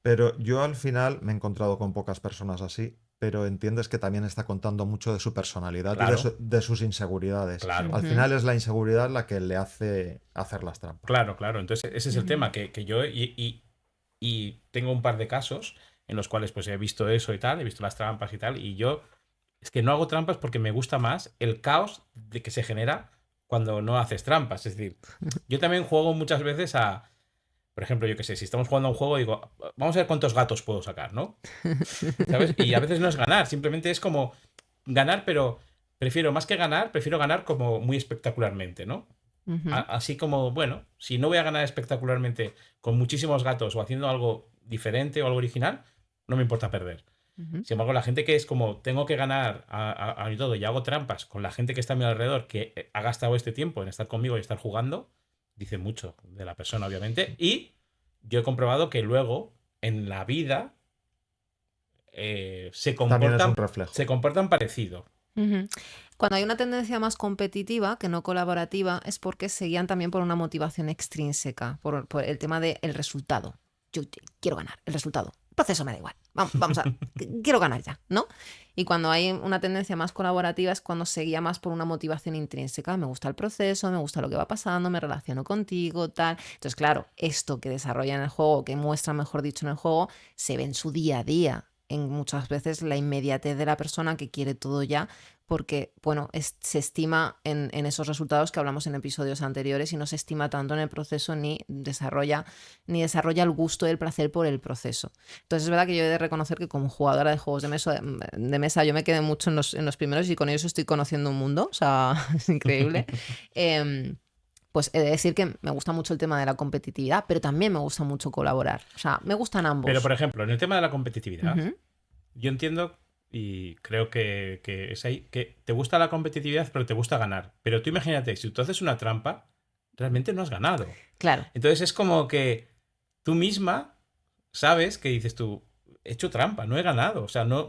Pero yo al final me he encontrado con pocas personas así, pero entiendes que también está contando mucho de su personalidad y Claro, de sus inseguridades. claro, Al Ujú, final es la inseguridad la que le hace hacer las trampas. claro, claro. Entonces, ese es el ujú. tema, que yo y tengo un par de casos en los cuales pues he visto eso y tal, he visto las trampas y tal, y yo es que no hago trampas porque me gusta más el caos de que se genera cuando no haces trampas. Es decir, yo también juego muchas veces a, por ejemplo, yo qué sé, si estamos jugando a un juego, digo, vamos a ver cuántos gatos puedo sacar, ¿no? ¿Sabes? Y a veces no es ganar, simplemente es como ganar, pero prefiero, más que ganar, prefiero ganar como muy espectacularmente, ¿no? Ujú, Así como, bueno, si no voy a ganar espectacularmente con muchísimos gatos o haciendo algo diferente o algo original, no me importa perder. ujú. Sin embargo, la gente que es como, tengo que ganar a mi todo y hago trampas con la gente que está a mi alrededor, que ha gastado este tiempo en estar conmigo y estar jugando, dice mucho de la persona, obviamente. Y yo he comprobado que luego, en la vida, También es un reflejo. se comportan parecido. Ujú. Cuando hay una tendencia más competitiva que no colaborativa es porque se guían también por una motivación extrínseca, por el tema del resultado. Quiero ganar, el resultado. El proceso me da igual. Vamos a, quiero ganar ya, ¿no? Y cuando hay una tendencia más colaborativa es cuando se guía más por una motivación intrínseca. Me gusta el proceso, me gusta lo que va pasando, me relaciono contigo, tal. Entonces, claro, esto que desarrolla en el juego, que muestra, mejor dicho, en el juego, se ve en su día a día. En muchas veces la inmediatez de la persona que quiere todo ya porque, bueno, se estima en esos resultados que hablamos en episodios anteriores y no se estima tanto en el proceso ni desarrolla el gusto y el placer por el proceso. Entonces es verdad que yo he de reconocer que como jugadora de juegos de mesa yo me quedé mucho en los primeros y con ellos estoy conociendo un mundo, o sea, es increíble. Pues he de decir que me gusta mucho el tema de la competitividad, pero también me gusta mucho colaborar. O sea, me gustan Pero, por ambos. ejemplo, en el tema de la competitividad, Ujú. yo entiendo y creo que es ahí, que te gusta la competitividad, pero te gusta ganar. Pero tú imagínate, si tú haces una trampa, realmente no has ganado. Claro. Entonces es como que tú misma sabes que dices tú, he hecho trampa, no he ganado. O sea, no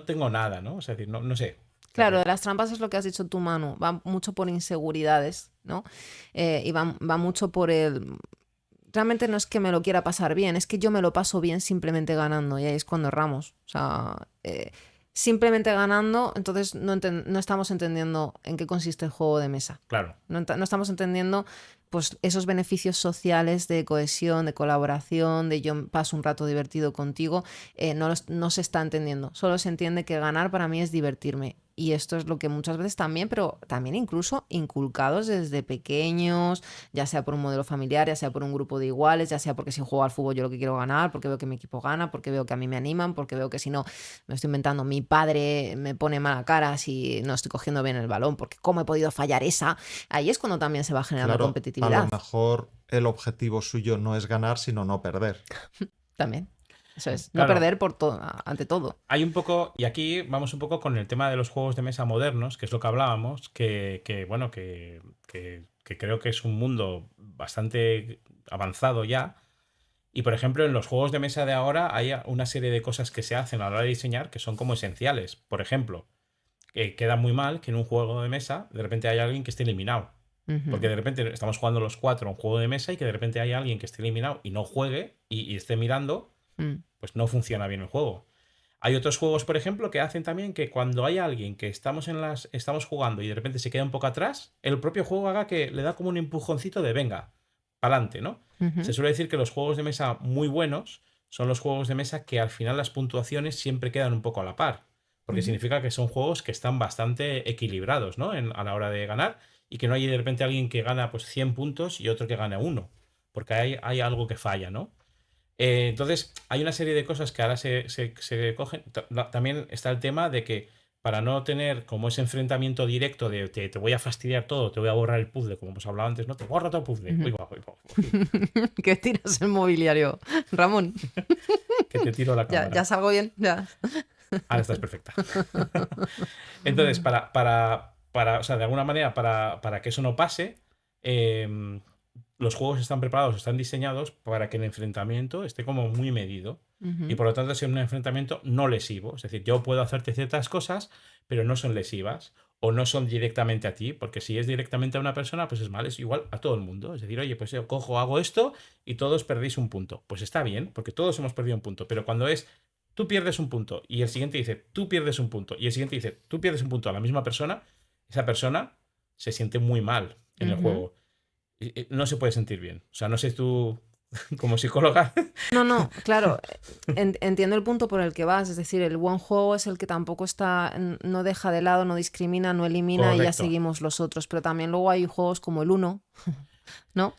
tengo nada, ¿no? O sea, decir, no sé. O sea, Claro, de las trampas es lo que has dicho tú, Manu. Va mucho por inseguridades, ¿no? Y va mucho por el... Realmente no es que me lo quiera pasar bien, es que yo me lo paso bien simplemente ganando. Y ahí es cuando erramos. O sea, simplemente ganando, entonces no estamos entendiendo en qué consiste el juego de mesa. claro. No estamos entendiendo pues, esos beneficios sociales de cohesión, de colaboración, de yo paso un rato divertido contigo. No se está entendiendo. Solo se entiende que ganar para mí es divertirme. Y esto es lo que muchas veces también, pero también incluso inculcados desde pequeños, ya sea por un modelo familiar, ya sea por un grupo de iguales, ya sea porque si juego al fútbol yo lo que quiero ganar, porque veo que mi equipo gana, porque veo que a mí me animan, porque veo que si no, me estoy inventando, mi padre me pone mala cara si no estoy cogiendo bien el balón, porque cómo he podido fallar esa. Ahí es cuando también se va generando Claro, a lo competitividad. mejor el objetivo suyo no es ganar, sino no perder. También. Eso es, no Claro, perder ante todo. hay un poco, y aquí vamos un poco con el tema de los juegos de mesa modernos, que es lo que hablábamos, bueno, que creo que es un mundo bastante avanzado ya. Y por ejemplo, en los juegos de mesa de ahora hay una serie de cosas que se hacen a la hora de diseñar que son como esenciales. Por ejemplo, que queda muy mal que en un juego de mesa de repente haya alguien que esté eliminado. Porque Ujú. de repente estamos jugando los cuatro a un juego de mesa y que de repente hay alguien que esté eliminado y no juegue y esté mirando, Mm. pues no funciona bien el juego. Hay otros juegos, por ejemplo, que hacen también que cuando hay alguien que estamos jugando y de repente se queda un poco atrás, el propio juego haga que le da como un empujoncito de venga, pa'lante, ¿no? Se suele decir que los juegos de mesa muy buenos son los juegos de mesa que al final las puntuaciones siempre quedan un poco a la par. Porque significa que son juegos que están bastante equilibrados, ¿no? A la hora de ganar y que no hay de repente alguien que gana pues 100 puntos y otro que gana 1. Porque hay algo que falla, ¿no? Entonces, hay una serie de cosas que ahora se cogen. También está el tema de que para no tener como ese enfrentamiento directo de te voy a fastidiar todo, te voy a borrar el puzzle, como hemos hablado antes, ¿no? Te borro todo el puzzle. Uy, va, uy, va, uy. ¿Qué tiras el mobiliario, Ramón? Que te tiro la cámara. Ya salgo bien, ya. Ahora estás perfecta. Entonces, o sea, de alguna manera, para que eso no pase, los juegos están preparados, están diseñados para que el enfrentamiento esté como muy medido. Y por lo tanto sea un enfrentamiento no lesivo. Es decir, yo puedo hacerte ciertas cosas, pero no son lesivas. O no son directamente a ti, porque si es directamente a una persona, pues es mal, es igual a todo el mundo. Es decir, oye, pues yo cojo, hago esto y todos perdéis un punto. Pues está bien, porque todos hemos perdido un punto. Pero cuando es tú pierdes un punto y el siguiente dice tú pierdes un punto y el siguiente dice tú pierdes un punto a la misma persona, esa persona se siente muy mal en el juego. No se puede sentir bien. O sea, no sé tú como psicóloga. No, claro, entiendo el punto por el que vas, es decir, el buen juego es el que tampoco no deja de lado, no discrimina, no elimina y ya Correcto. seguimos los otros, pero también luego hay juegos como el Uno, ¿no?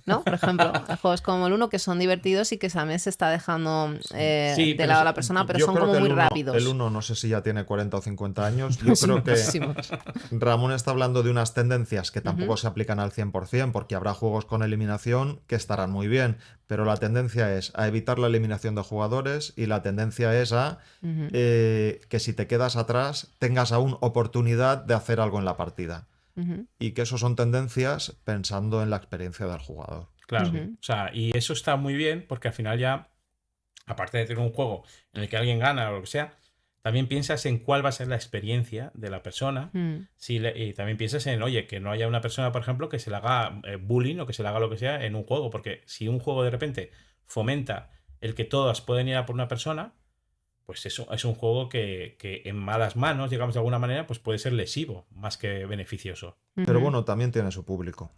¿No? Por ejemplo, hay juegos como el Uno que son divertidos y que también se está dejando Sí, de pero lado a la persona, pero Yo son creo como que muy el uno, rápidos. el uno no sé si ya tiene 40 o 50 años. Yo creo que Muchísimos. Ramón está hablando de unas tendencias que tampoco se aplican al 100%, porque habrá juegos con eliminación que estarán muy bien, pero la tendencia es a evitar la eliminación de jugadores y la tendencia es a que si te quedas atrás tengas aún oportunidad de hacer algo en la partida. Y que eso son tendencias pensando en la experiencia del jugador. Claro. O sea, y eso está muy bien porque al final ya, aparte de tener un juego en el que alguien gana o lo que sea, también piensas en cuál va a ser la experiencia de la persona. Y también piensas en, oye, que no haya una persona, por ejemplo, que se le haga bullying o que se le haga lo que sea en un juego. Porque si un juego de repente fomenta el que todas pueden ir a por una persona, pues eso es un juego que en malas manos, digamos de alguna manera, pues puede ser lesivo más que beneficioso. Pero bueno, también tiene su público.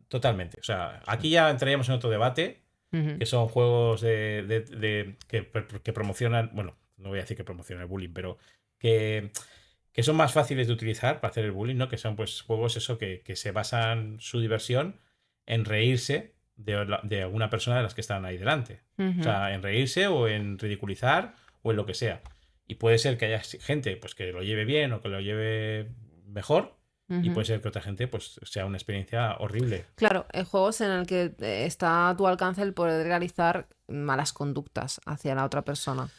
Totalmente. O sea, aquí ya entraríamos en otro debate, que son juegos que promocionan, bueno, no voy a decir que promocionan el bullying, pero que son más fáciles de utilizar para hacer el bullying, ¿no? Que son pues juegos eso que se basan su diversión en reírse de alguna persona de las que están ahí delante. O sea, en reírse o en ridiculizar o en lo que sea. Y puede ser que haya gente pues que lo lleve bien o que lo lleve mejor. Y puede ser que otra gente pues sea una experiencia horrible. Claro, juegos en el que está a tu alcance el poder realizar malas conductas hacia la otra persona,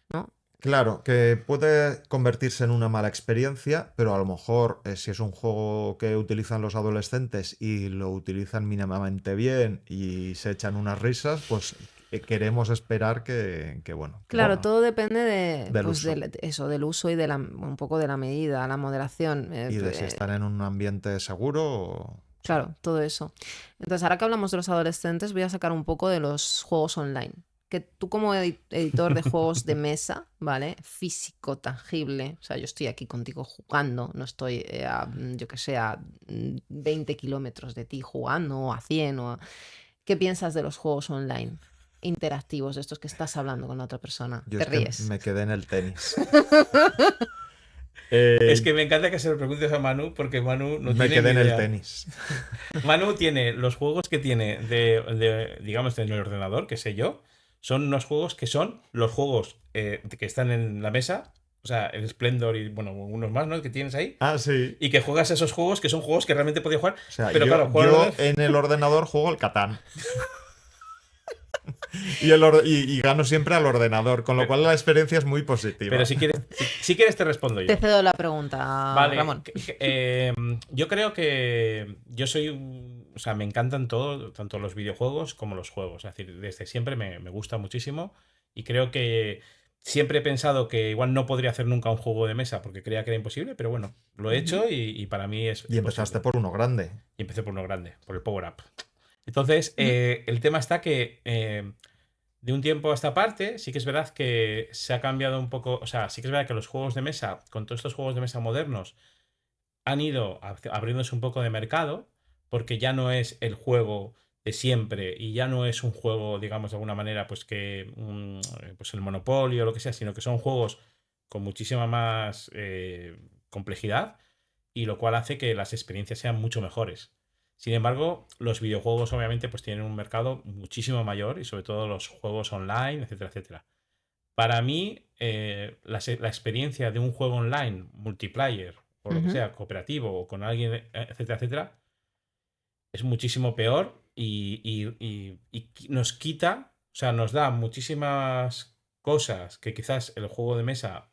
¿no? Claro, que puede convertirse en una mala experiencia, pero a lo mejor si es un juego que utilizan los adolescentes y lo utilizan mínimamente bien y se echan unas risas, pues queremos esperar bueno. Claro, todo depende de, del pues, uso. del uso y un poco de la medida, la moderación. Y de si están en un ambiente seguro o... Claro, todo eso. Entonces, ahora que hablamos de los adolescentes, voy a sacar un poco de los juegos online. Que tú como editor de juegos de mesa, ¿vale? Físico, tangible. O sea, yo estoy aquí contigo jugando, no estoy yo que sé, a 20 kilómetros de ti jugando o a 100 ¿Qué piensas de los juegos online interactivos, de estos que estás hablando con la otra persona? Yo Te es que ríes. me quedé en el tenis. Es que me encanta que se lo preguntes a Manu porque Manu no Me tiene quedé ni en idea. el tenis. Manu tiene los juegos que tiene digamos, en el ordenador, que sé yo, son unos juegos que son los juegos que están en la mesa, o sea, el Splendor y, bueno, unos más, ¿no? Que tienes ahí. Ah, sí. Y que juegas esos juegos que son juegos que realmente podía jugar. O sea, pero yo, claro, jugar en el ordenador juego al Catán. Y gano siempre al ordenador, con lo cual la experiencia es muy positiva. Pero si quieres te respondo yo. Te cedo la pregunta, Vale, Ramón. yo creo que yo soy o sea, me encantan tanto los videojuegos como los juegos. Es decir, desde siempre me gusta muchísimo y creo que siempre he pensado que igual no podría hacer nunca un juego de mesa porque creía que era imposible, pero bueno, lo he hecho y para mí es Y empezaste posible. por uno grande. Y empecé por uno grande, por el Power Up. Entonces, el tema está que De un tiempo a esta parte, sí que es verdad que se ha cambiado un poco, o sea, sí que es verdad que los juegos de mesa, con todos estos juegos de mesa modernos, han ido abriéndose un poco de mercado, porque ya no es el juego de siempre y ya no es un juego, digamos, de alguna manera, pues que pues el Monopolio o lo que sea, sino que son juegos con muchísima más complejidad, y lo cual hace que las experiencias sean mucho mejores. Sin embargo, los videojuegos obviamente pues tienen un mercado muchísimo mayor, y sobre todo los juegos online, etcétera, etcétera. Para mí, la experiencia de un juego online, multiplayer, o lo que Ujú. sea, cooperativo, o con alguien, etcétera, etcétera, es muchísimo peor, y nos quita, o sea, nos da muchísimas cosas que quizás el juego de mesa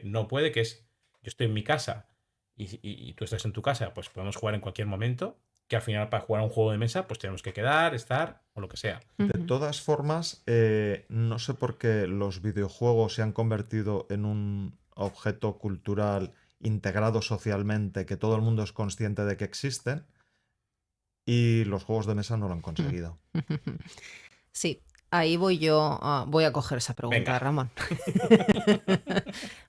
no puede, que es, yo estoy en mi casa y tú estás en tu casa, pues podemos jugar en cualquier momento, que al final para jugar a un juego de mesa pues tenemos que quedar, estar o lo que sea. De Ujú. todas formas, no sé por qué los videojuegos se han convertido en un objeto cultural integrado socialmente, que todo el mundo es consciente de que existen, y los juegos de mesa no lo han conseguido. Sí, ahí voy yo, voy a coger esa pregunta, Venga. Ramón.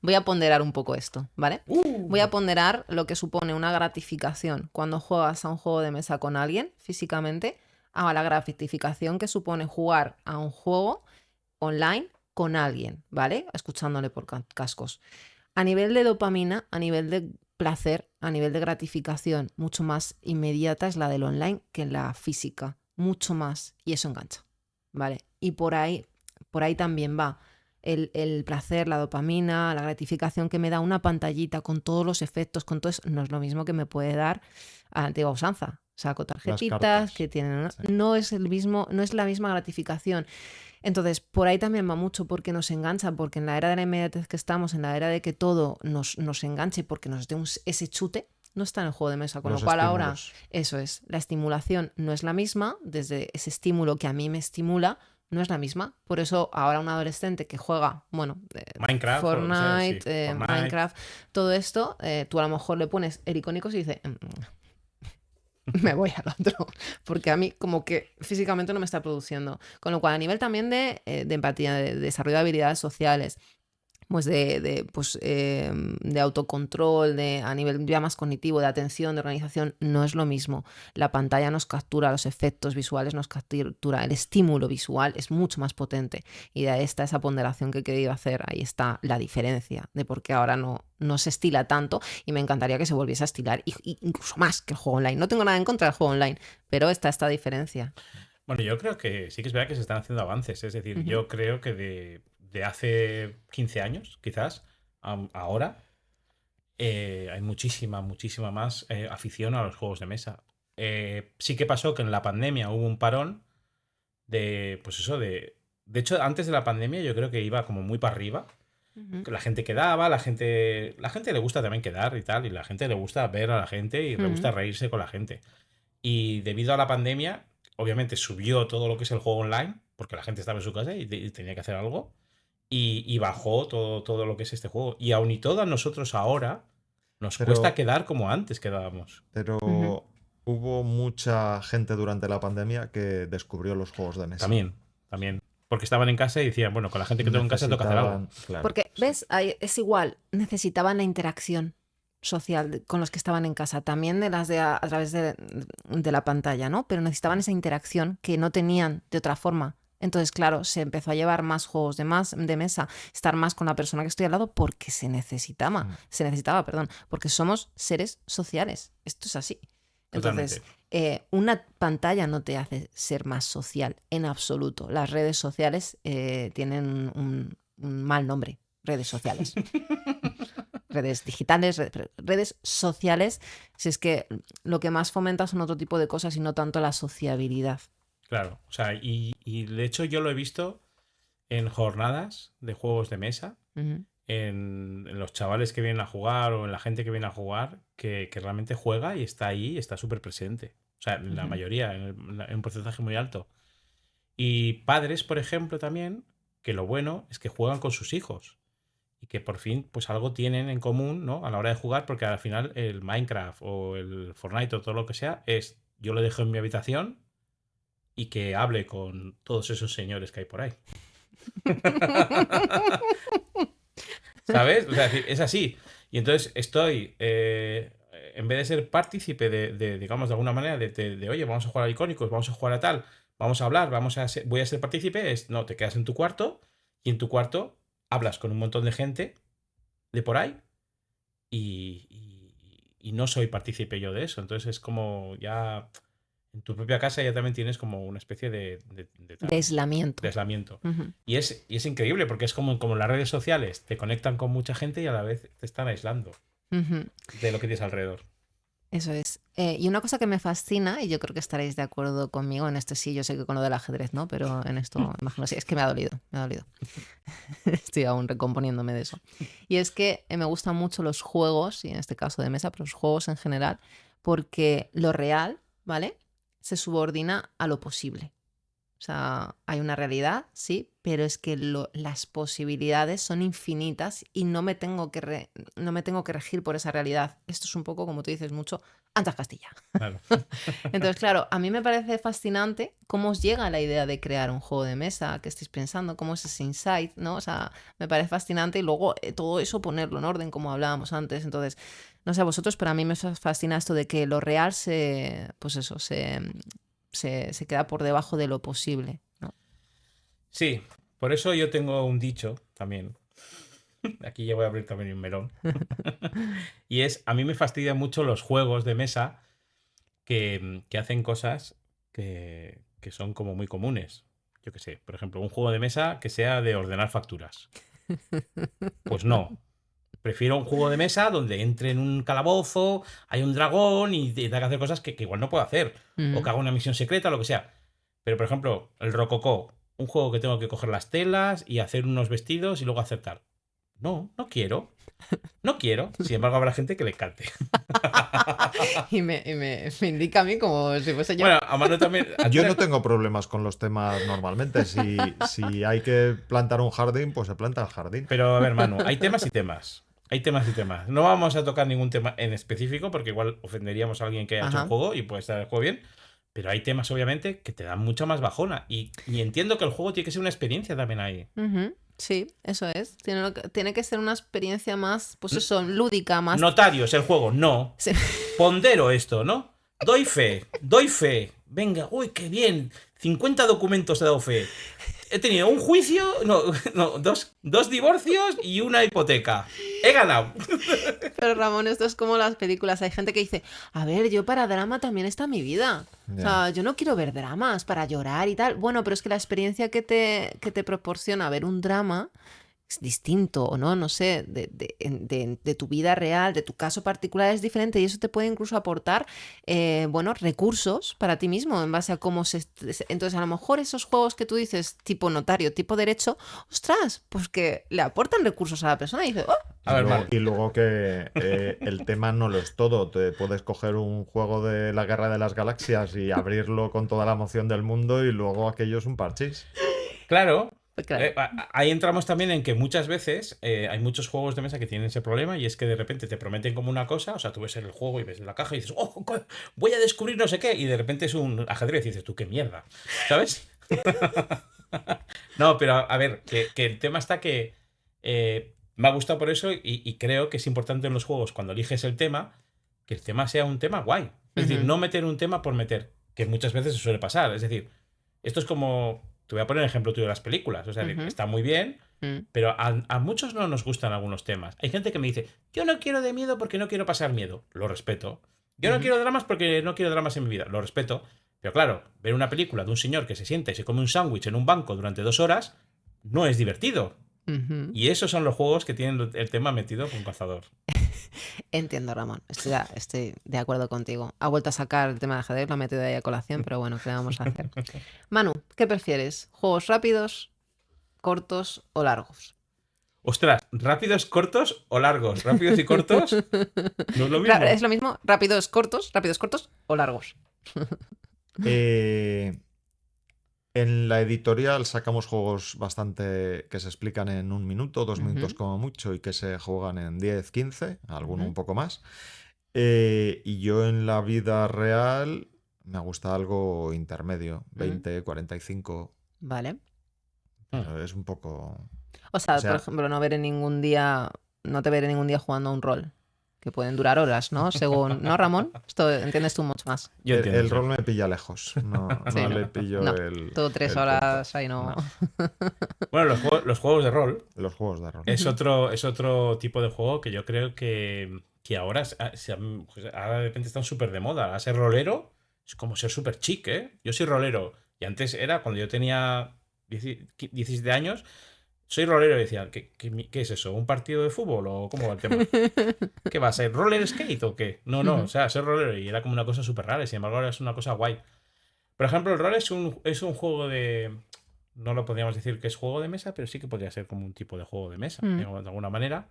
Voy a ponderar un poco esto, ¿vale? Voy a ponderar lo que supone una gratificación cuando juegas a un juego de mesa con alguien físicamente, a la gratificación que supone jugar a un juego online con alguien, ¿vale? Escuchándole por cascos. A nivel de dopamina, a nivel de placer, a nivel de gratificación, mucho más inmediata es la del online que la física. Mucho más. Y eso engancha, ¿vale? Y por ahí también va el placer, la dopamina, la gratificación que me da una pantallita con todos los efectos, con todo eso. No es lo mismo que me puede dar a la antigua usanza. Saco Las tarjetitas que cartas. tienen Sí. no es el mismo, no es la misma gratificación. Entonces, por ahí también va mucho porque nos engancha, porque en la era de la inmediatez que estamos, en la era de que todo nos enganche porque nos dé ese chute, no está en el juego de mesa. Con lo Los cual ahora, estímulos. eso es, la estimulación no es la misma, desde ese estímulo que a mí me estimula, no es la misma. Por eso ahora un adolescente que juega, bueno, Minecraft o lo que sea, sí. Fortnite, Fortnite. Minecraft, todo esto, tú a lo mejor le pones el icónicos y dice, me voy al otro, porque a mí como que físicamente no me está produciendo. Con lo cual, a nivel también de empatía, de desarrollo de habilidades sociales, pues de autocontrol, a nivel ya más cognitivo, de atención, de organización, no es lo mismo. La pantalla nos captura, los efectos visuales nos captura, el estímulo visual es mucho más potente. Y de ahí está esa ponderación que he querido hacer, ahí está la diferencia de por qué ahora no se estila tanto, y me encantaría que se volviese a estilar, incluso más que el juego online. No tengo nada en contra del juego online, pero está esta diferencia. Bueno, yo creo que sí que es verdad que se están haciendo avances. Es decir, Ujú, yo creo que de hace 15 años, quizás, ahora, hay muchísima más afición a los juegos de mesa. Sí que pasó que en la pandemia hubo un parón pues eso, de hecho, antes de la pandemia yo creo que iba como muy para arriba. ujú, Que la gente quedaba, la gente le gusta también quedar y tal, y la gente le gusta ver a la gente y le ujú. gusta reírse con la gente. Y debido a la pandemia, obviamente subió todo lo que es el juego online, porque la gente estaba en su casa y tenía que hacer algo, y bajó todo lo que es este juego. Y aun y todo a nosotros ahora nos cuesta Pero, quedar como antes quedábamos. Ujú. pero hubo mucha gente durante la pandemia que descubrió los juegos de mesa. También. Porque estaban en casa y decían, bueno, con la gente que tengo en casa toca hacer algo. Necesitaban, claro, Porque, sí. ¿ves? Ahí es igual, necesitaban la interacción social con los que estaban en casa, también de las a través de la pantalla, ¿no? Pero necesitaban esa interacción que no tenían de otra forma. Entonces, claro, se empezó a llevar más juegos de mesa, estar más con la persona que estoy al lado porque Mm. se necesitaba, perdón, porque somos seres sociales. Esto es así. Entonces, Totalmente. una pantalla no te hace ser más social en absoluto. Las redes sociales tienen un mal nombre, redes sociales. Redes digitales, redes sociales, si es que lo que más fomenta son otro tipo de cosas y no tanto la sociabilidad. Claro. O sea, y de hecho yo lo he visto en jornadas de juegos de mesa, Ujú, en los chavales que vienen a jugar o en la gente que viene a jugar, que realmente juega y está ahí y está súper presente. O sea, en la ujú, mayoría, en un porcentaje muy alto. Y padres, por ejemplo, también, que lo bueno es que juegan con sus hijos y que por fin pues algo tienen en común, ¿no? A la hora de jugar, porque al final el Minecraft o el Fortnite o todo lo que sea es yo lo dejo en mi habitación y que hable con todos esos señores que hay por ahí. ¿Sabes? O sea, es así. Y entonces estoy, en vez de ser partícipe digamos, de alguna manera, oye, vamos a jugar a Icónicos, vamos a jugar a tal, vamos a hablar, voy a ser partícipe, no, te quedas en tu cuarto y en tu cuarto hablas con un montón de gente de por ahí y no soy partícipe yo de eso. Entonces es como ya en tu propia casa ya también tienes como una especie de aislamiento. de aislamiento. Ujú. Y es increíble porque es como las redes sociales te conectan con mucha gente y a la vez te están aislando Ujú. de lo que tienes alrededor. Eso es. Y una cosa que me fascina, y yo creo que estaréis de acuerdo conmigo en esto, sí, yo sé que con lo del ajedrez, ¿no? Pero en esto, imagino, sí, es que me ha dolido. Estoy aún recomponiéndome de eso. Y es que me gustan mucho los juegos, y en este caso de mesa, pero los juegos en general, porque lo real, ¿vale? Se subordina a lo posible. O sea, hay una realidad, sí, pero es que las posibilidades son infinitas y no me tengo que regir por esa realidad. Esto es un poco, como tú dices, mucho Antas Castilla. Claro. Entonces, claro, a mí me parece fascinante cómo os llega la idea de crear un juego de mesa, qué estáis pensando, cómo es ese insight, ¿no? O sea, me parece fascinante y luego todo eso ponerlo en orden, como hablábamos antes. Entonces, no sé a vosotros, pero a mí me fascina esto de que lo real se queda por debajo de lo posible, ¿no? Sí, por eso yo tengo un dicho también. Aquí ya voy a abrir también un melón. Y a mí me fastidian mucho los juegos de mesa que hacen cosas que son como muy comunes. Yo qué sé, por ejemplo, un juego de mesa que sea de ordenar facturas. Pues no. Prefiero un juego de mesa donde entre en un calabozo, hay un dragón y tenga que hacer cosas que igual no puedo hacer. O que haga una misión secreta, lo que sea. Pero, por ejemplo, el Rococó, un juego que tengo que coger las telas y hacer unos vestidos y luego acertar. No, no quiero. No quiero. Sin embargo, habrá gente que le encante. Y me indica a mí como si fuese yo. Bueno, a Manu también. Yo no tengo problemas con los temas normalmente. Si hay que plantar un jardín, pues se planta el jardín. Pero, a ver, Manu, hay temas y temas. Hay temas y temas. No vamos a tocar ningún tema en específico porque igual ofenderíamos a alguien que haya hecho un Ajá. juego y puede estar el juego bien. Pero hay temas, obviamente, que te dan mucha más bajona. Y entiendo que el juego tiene que ser una experiencia también ahí. Ujú. Sí, eso es. Tiene que ser una experiencia más, pues eso, lúdica, más... Notarios, el juego, no. Sí. Pondero esto, ¿no? Doy fe, doy fe. Venga, uy, qué bien. 50 documentos he dado fe. He tenido un juicio, no, dos divorcios y una hipoteca. He ganado. Pero Ramón, esto es como las películas. Hay gente que dice, a ver, yo para drama también está mi vida. O sea, yo no quiero ver dramas para llorar y tal. Bueno, pero es que la experiencia que te proporciona ver un drama es distinto, ¿o no? No sé, de tu vida real, de tu caso particular es diferente y eso te puede incluso aportar, bueno, recursos para ti mismo en base a cómo se... Entonces, a lo mejor esos juegos que tú dices, tipo notario, tipo derecho, ostras, pues que le aportan recursos a la persona y dices, oh. A ver, Manu. Y luego que el tema no lo es todo. Te puedes coger un juego de la Guerra de las Galaxias y abrirlo con toda la emoción del mundo y luego aquello es un parchís. Claro. Claro. Ahí entramos también en que muchas veces hay muchos juegos de mesa que tienen ese problema y es que de repente te prometen como una cosa, o sea, tú ves el juego y ves la caja y dices, oh, voy a descubrir no sé qué, y de repente es un ajedrez y dices, tú, qué mierda, ¿sabes? No, pero a ver, que el tema está que me ha gustado por eso y creo que es importante en los juegos, cuando eliges el tema, que el tema sea un tema guay. Es decir, no meter un tema por meter, que muchas veces se suele pasar. Es decir, esto es como... Te voy a poner el ejemplo tuyo de las películas. O sea, está muy bien, pero a muchos no nos gustan algunos temas. Hay gente que me dice, yo no quiero de miedo porque no quiero pasar miedo. Lo respeto. Yo no quiero dramas porque no quiero dramas en mi vida. Lo respeto. Pero claro, ver una película de un señor que se sienta y se come un sándwich en un banco durante 2 horas no es divertido. Y esos son los juegos que tienen el tema metido con cazador. Entiendo, Ramón. Estoy de acuerdo contigo. Ha vuelto a sacar el tema de ajedrez, lo ha metido ahí a colación, pero bueno, ¿qué le vamos a hacer? Manu, ¿qué prefieres? ¿Juegos rápidos, cortos o largos? Ostras, ¿rápidos, cortos o largos? ¿Rápidos y cortos? ¿No es lo mismo? Es lo mismo, rápidos, cortos o largos. En la editorial sacamos juegos bastante que se explican en 1 minuto, 2 minutos como mucho y que se juegan en 10, 15, alguno un poco más. Y yo en la vida real Me gusta algo intermedio, 20, 45. Vale. Pero es un poco... O sea, O sea- por ejemplo, no te veré ningún día jugando a un rol. Que pueden durar horas, ¿no? Según. ¿No, Ramón? Esto entiendes tú mucho más. Yo entiendo. El sí. rol me pilla lejos. No, Sí, no no. le pillo No, el. todo 3 el horas punto. ahí no. Bueno, los juegos de rol Los juegos de rol. es otro tipo de juego que yo creo que ahora, pues ahora de repente están súper de moda. Ahora ser rolero es como ser súper chic, ¿eh? Yo soy rolero. Y antes era cuando yo tenía 17 años. Soy rolero y decía, ¿qué es eso? ¿Un partido de fútbol o cómo va el tema? ¿Qué va a ser? ¿Roller skate o qué? No, o sea, ser rolero y era como una cosa súper rara y sin embargo ahora es una cosa guay. Por ejemplo, el rol es un juego de... No lo podríamos decir que es juego de mesa, pero sí que podría ser como un tipo de juego de mesa, de alguna manera.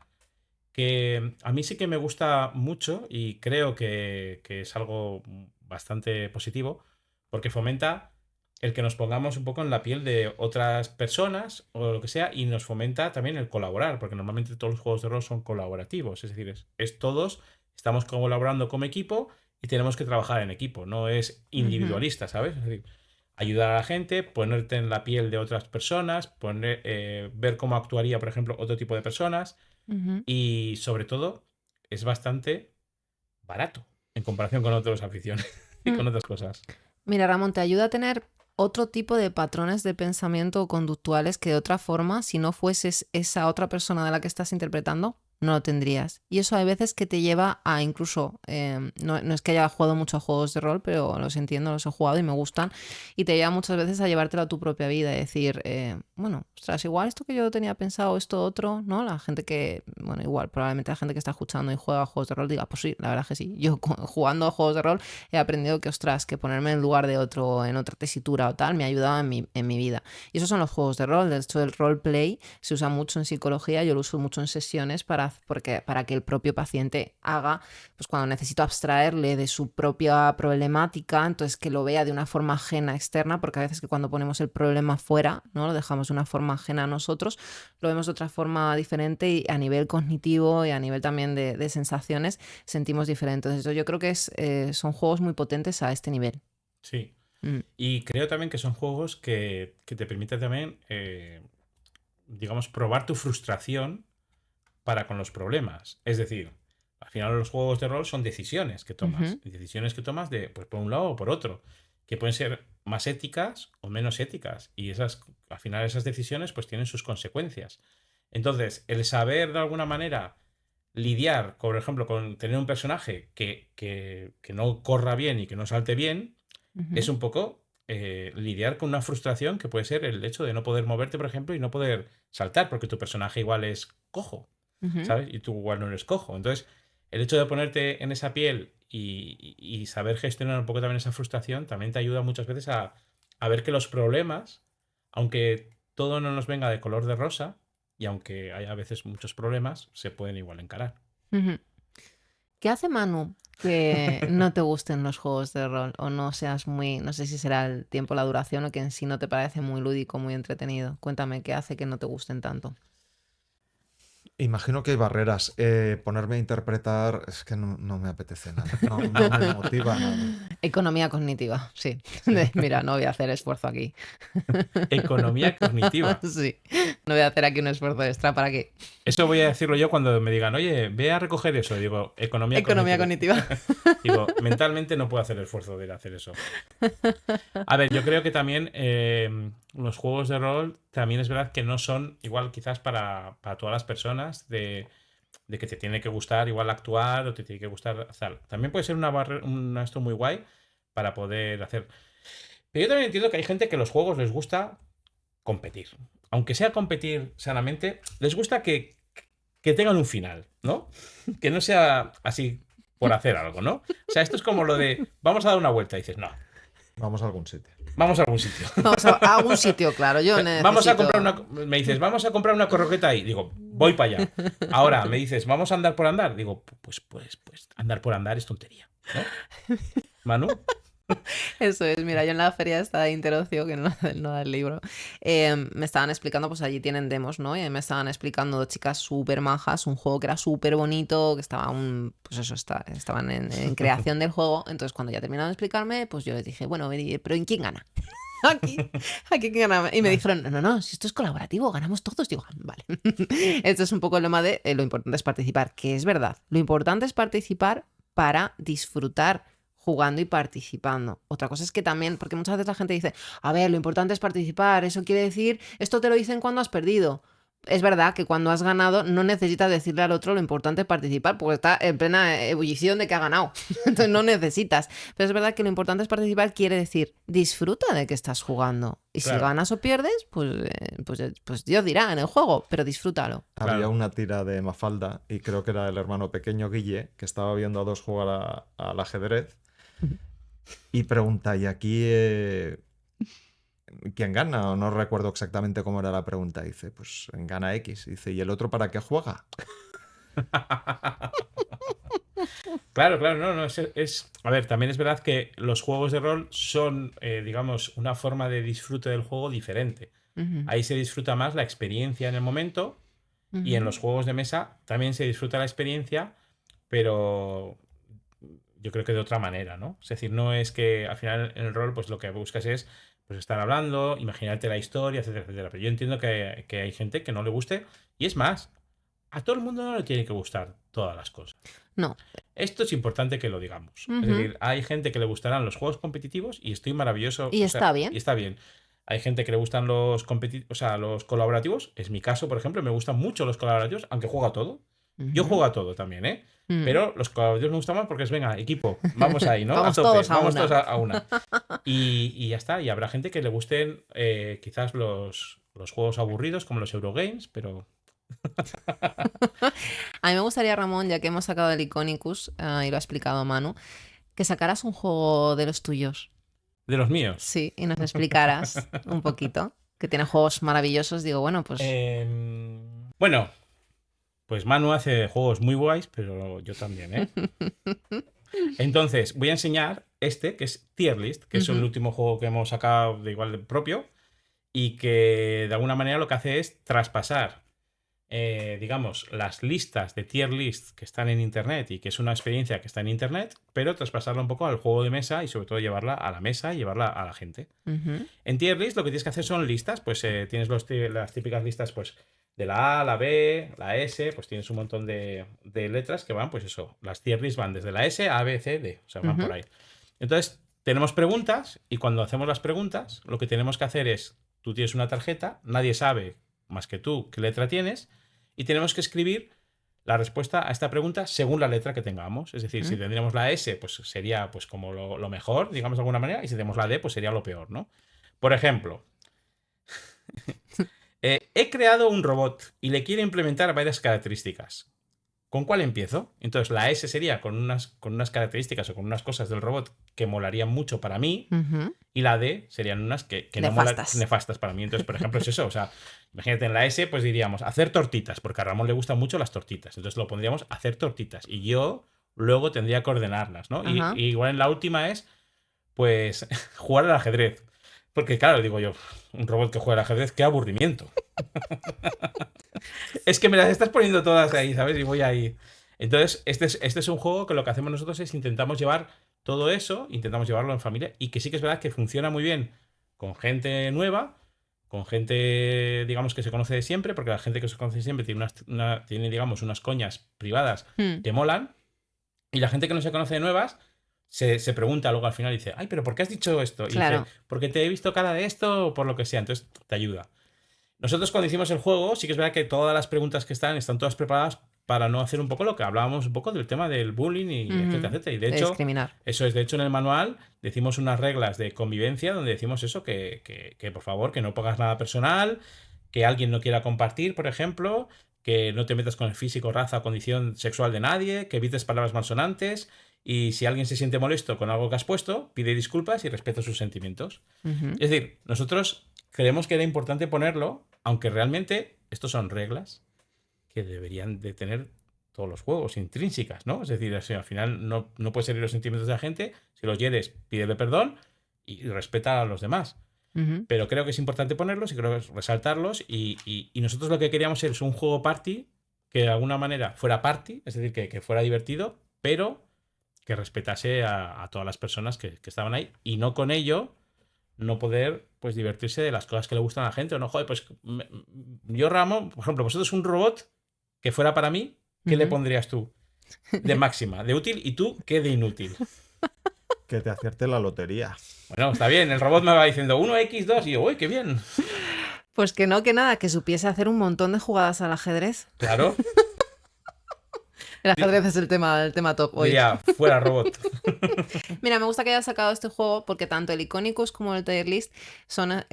Que a mí sí que me gusta mucho y creo que es algo bastante positivo porque fomenta el que nos pongamos un poco en la piel de otras personas o lo que sea y nos fomenta también el colaborar, porque normalmente todos los juegos de rol son colaborativos, es decir, es todos estamos colaborando como equipo y tenemos que trabajar en equipo, no es individualista, ¿sabes? Es decir, ayudar a la gente, ponerte en la piel de otras personas, ver cómo actuaría, por ejemplo, otro tipo de personas y sobre todo es bastante barato en comparación con otras aficiones y con otras cosas. Mira, Ramón, te ayuda a tener otro tipo de patrones de pensamiento o conductuales que de otra forma, si no fueses esa otra persona de la que estás interpretando, no lo tendrías. Y eso hay veces que te lleva a incluso, no es que haya jugado muchos juegos de rol, pero los entiendo, los he jugado y me gustan, y te lleva muchas veces a llevártelo a tu propia vida y decir, bueno, ostras, igual esto que yo tenía pensado, esto otro, ¿no? La gente que, bueno, igual, probablemente la gente que está escuchando y juega juegos de rol diga, pues sí, la verdad es que sí. Yo jugando a juegos de rol he aprendido que, ostras, que ponerme en lugar de otro, en otra tesitura o tal, me ha ayudado en mi vida. Y esos son los juegos de rol. De hecho, el roleplay se usa mucho en psicología, yo lo uso mucho en sesiones para que el propio paciente haga, pues cuando necesito abstraerle de su propia problemática, entonces que lo vea de una forma ajena externa, porque a veces que cuando ponemos el problema fuera, ¿no? Lo dejamos de una forma ajena a nosotros, lo vemos de otra forma diferente y a nivel cognitivo y a nivel también de sensaciones sentimos diferente. Entonces yo creo que son juegos muy potentes a este nivel. Sí. Y creo también que son juegos que te permiten también, digamos, probar tu frustración para con los problemas. Es decir, al final los juegos de rol son decisiones que tomas. Decisiones que tomas de, pues, por un lado o por otro. Que pueden ser más éticas o menos éticas. Y al final esas decisiones pues tienen sus consecuencias. Entonces, el saber de alguna manera lidiar, por ejemplo, con tener un personaje que no corra bien y que no salte bien, es un poco lidiar con una frustración que puede ser el hecho de no poder moverte, por ejemplo, y no poder saltar, porque tu personaje igual es cojo, ¿sabes? Y tú igual no eres cojo. Entonces, el hecho de ponerte en esa piel y saber gestionar un poco también esa frustración, también te ayuda muchas veces a ver que los problemas, aunque todo no nos venga de color de rosa, y aunque haya a veces muchos problemas, se pueden igual encarar. ¿Qué hace Manu que no te gusten los juegos de rol o no seas muy, no sé si será el tiempo, la duración o que en sí no te parece muy lúdico, muy entretenido? Cuéntame, ¿qué hace que no te gusten tanto? Imagino que hay barreras. Ponerme a interpretar es que no me apetece nada. No me motiva nada. Economía cognitiva, sí. Mira, no voy a hacer esfuerzo aquí. Economía cognitiva. Sí, no voy a hacer aquí un esfuerzo extra para qué. Eso voy a decirlo yo cuando me digan, oye, ve a recoger eso. Y digo, economía cognitiva. Digo, mentalmente no puedo hacer el esfuerzo de ir a hacer eso. A ver, yo creo que también los juegos de rol también es verdad que no son igual quizás para todas las personas de que te tiene que gustar igual actuar o te tiene que gustar hacer. También puede ser esto muy guay para poder hacer. Pero yo también entiendo que hay gente que los juegos les gusta competir. Aunque sea competir sanamente, les gusta que tengan un final, ¿no? Que no sea así por hacer algo, ¿no? O sea, esto es como lo de vamos a dar una vuelta. Y dices, no, Vamos a algún sitio. vamos a algún sitio. Vamos a algún sitio, claro. Yo Vamos a necesito... comprar me dices, vamos a comprar una corroqueta ahí. Digo, voy para allá. Ahora me dices, vamos a andar por andar. Digo, pues andar por andar es tontería, ¿no? Manu. Eso es, mira, yo en la feria esta de Interocio, que no da el libro, me estaban explicando, pues allí tienen demos, ¿no? Y me estaban explicando dos chicas súper majas, un juego que era súper bonito, que estaba pues eso, estaban en creación del juego. Entonces, cuando ya terminaron de explicarme, pues yo les dije, bueno, pero ¿en quién gana? Aquí quién gana. Y me dijeron, no, si esto es colaborativo, ganamos todos. Digo, vale. Esto es un poco el lema de lo importante es participar, que es verdad. Lo importante es participar para disfrutar jugando y participando. Otra cosa es que también, porque muchas veces la gente dice, a ver, lo importante es participar, eso quiere decir, esto te lo dicen cuando has perdido. Es verdad que cuando has ganado no necesitas decirle al otro lo importante es participar, porque está en plena ebullición de que ha ganado. Entonces no necesitas. Pero es verdad que lo importante es participar, quiere decir, disfruta de que estás jugando. Y si Claro. ganas o pierdes, pues Dios dirá en el juego, pero disfrútalo. Había Claro. una tira de Mafalda, y creo que era el hermano pequeño Guille, que estaba viendo a dos jugar al ajedrez, y pregunta, ¿y aquí quién gana? O no recuerdo exactamente cómo era la pregunta. Dice, pues gana X. Dice, ¿y el otro para qué juega? Claro, claro, no, a ver, también es verdad que los juegos de rol son, digamos, una forma de disfrute del juego diferente. Ujú, Ahí se disfruta más la experiencia en el momento y en ujú. los juegos de mesa también se disfruta la experiencia, pero yo creo que de otra manera, ¿no? Es decir, no es que al final en el rol pues lo que buscas es pues estar hablando, imaginarte la historia, etcétera, etcétera. Pero yo entiendo que hay gente que no le guste y es más, a todo el mundo no le tiene que gustar todas las cosas. No. Esto es importante que lo digamos. Es Ujú. decir, hay gente que le gustarán los juegos competitivos y estoy maravilloso. Y O sea, está y bien. está bien. Hay gente que le gustan o sea, los colaborativos. Es mi caso, por ejemplo, me gustan mucho los colaborativos, aunque juego a todo. Yo Ujú. juego a todo también, ¿eh? Mm. Pero los colaborativos me gustan más porque es, venga, equipo, vamos ahí, ¿no? A Vamos tope, todos a vamos una. todos a una. Y ya está. Y habrá gente que le gusten quizás los juegos aburridos como los Eurogames, pero A mí me gustaría, Ramón, ya que hemos sacado el Iconicus y lo ha explicado Manu, que sacaras un juego de los tuyos. de los míos. Sí, y nos explicaras un poquito. Que tiene juegos maravillosos. Digo, bueno, pues Bueno, pues Manu hace juegos muy guays, pero yo también, ¿eh? Entonces, voy a enseñar este, que es Tier List, que es el Ujú, último juego que hemos sacado de igual propio, y que de alguna manera lo que hace es traspasar, digamos, las listas de Tier List que están en Internet y que es una experiencia que está en Internet, pero traspasarla un poco al juego de mesa y sobre todo llevarla a la mesa y llevarla a la gente. ujú, En Tier List lo que tienes que hacer son listas, pues tienes las típicas listas, pues de la A, la B, la S, pues tienes un montón de letras que van, pues eso, las Tier List van desde la S a B, C, D, o sea, van por ujú, ahí. Entonces, tenemos preguntas y cuando hacemos las preguntas, lo que tenemos que hacer es, tú tienes una tarjeta, nadie sabe más que tú qué letra tienes y tenemos que escribir la respuesta a esta pregunta según la letra que tengamos. Es decir, si ujú. tendríamos la S, pues sería pues como lo mejor, digamos de alguna manera, y si tenemos la D, pues sería lo peor, ¿no? Por ejemplo, he creado un robot y le quiero implementar varias características. ¿Con cuál empiezo? Entonces la S sería con unas características o con unas cosas del robot que molarían mucho para mí Ujú. y la D serían unas que no molan, Nefastas. nefastas para mí. Entonces, por ejemplo, es eso. O sea, imagínate en la S, pues diríamos hacer tortitas, porque a Ramón le gustan mucho las tortitas. Entonces lo pondríamos hacer tortitas y yo luego tendría que ordenarlas, ¿no? Ajá. Y igual en la última es, pues, jugar al ajedrez. Porque claro, digo yo, un robot que juega al ajedrez, qué aburrimiento. Es que me las estás poniendo todas ahí, ¿sabes? Y voy ahí. Entonces, este es un juego que lo que hacemos nosotros es intentamos llevar todo eso, intentamos llevarlo en familia y que sí que es verdad que funciona muy bien con gente nueva, con gente, digamos, que se conoce de siempre, porque la gente que se conoce de siempre tiene, digamos, unas coñas privadas Mm, que molan y la gente que no se conoce de nuevas se pregunta luego al final y dice, ay, pero ¿por qué has dicho esto? Y dice, claro. porque te he visto cara de esto o por lo que sea. Entonces, te ayuda. Nosotros cuando hicimos el juego, sí que es verdad que todas las preguntas que están todas preparadas para no hacer un poco lo que hablábamos un poco del tema del bullying y etcétera, Ujú. etcétera. Y de De hecho, discriminar. eso es, de hecho en el manual decimos unas reglas de convivencia donde decimos eso, que por favor, que no pongas nada personal, que alguien no quiera compartir, por ejemplo, que no te metas con el físico, raza o condición sexual de nadie, que evites palabras malsonantes y si alguien se siente molesto con algo que has puesto, pide disculpas y respeta sus sentimientos. Ujú. Es decir, nosotros creemos que era importante ponerlo, aunque realmente estos son reglas que deberían de tener todos los juegos, intrínsecas, ¿no? Es decir, o sea, al final no puedes herir los sentimientos de la gente. Si los hieres, pídele perdón y respeta a los demás. Ujú. Pero creo que es importante ponerlos y creo que es resaltarlos. Y nosotros lo que queríamos es un juego party que de alguna manera fuera party, es decir, que fuera divertido, pero que respetase a todas las personas que estaban ahí. Y no con ello no poder pues divertirse de las cosas que le gustan a la gente. O no, joder, pues yo, Ramón, por ejemplo, vosotros un robot que fuera para mí, ¿qué le Ujú. pondrías tú? De máxima, de útil, y tú, ¿qué de inútil? Que te acierte la lotería. Bueno, está bien, el robot me va diciendo 1x2 y yo, uy, qué bien. Pues que no, que nada, que supiese hacer un montón de jugadas al ajedrez. Claro, El ajedrez es el tema top hoy. diría, fuera robot. Mira, me gusta que hayas sacado este juego porque tanto el Iconicus como el Tier List son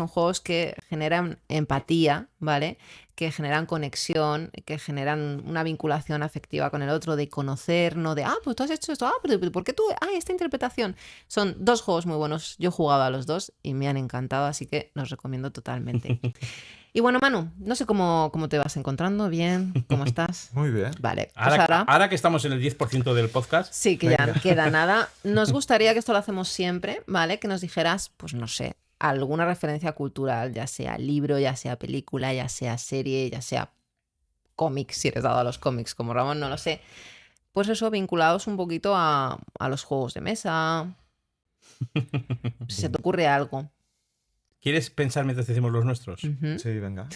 juegos que generan empatía, ¿vale? Que generan conexión, que generan una vinculación afectiva con el otro, de conocer, no de, pues tú has hecho esto, pero ¿por qué tú? Esta interpretación. Son dos juegos muy buenos. Yo he jugado a los dos y me han encantado, así que los recomiendo totalmente. Y bueno, Manu, no sé cómo te vas encontrando, bien, ¿cómo estás? Muy bien. Vale, pues Ahora que estamos en el 10% del podcast, sí, que ya no queda nada. Nos gustaría, que esto lo hacemos siempre, ¿vale? Que nos dijeras, pues no sé, alguna referencia cultural, ya sea libro, ya sea película, ya sea serie, ya sea cómics, si eres dado a los cómics como Ramón, no lo sé. Pues eso, vinculados un poquito a los juegos de mesa, si se te ocurre algo. ¿quieres pensar mientras decimos los nuestros? Ujú. Sí, venga.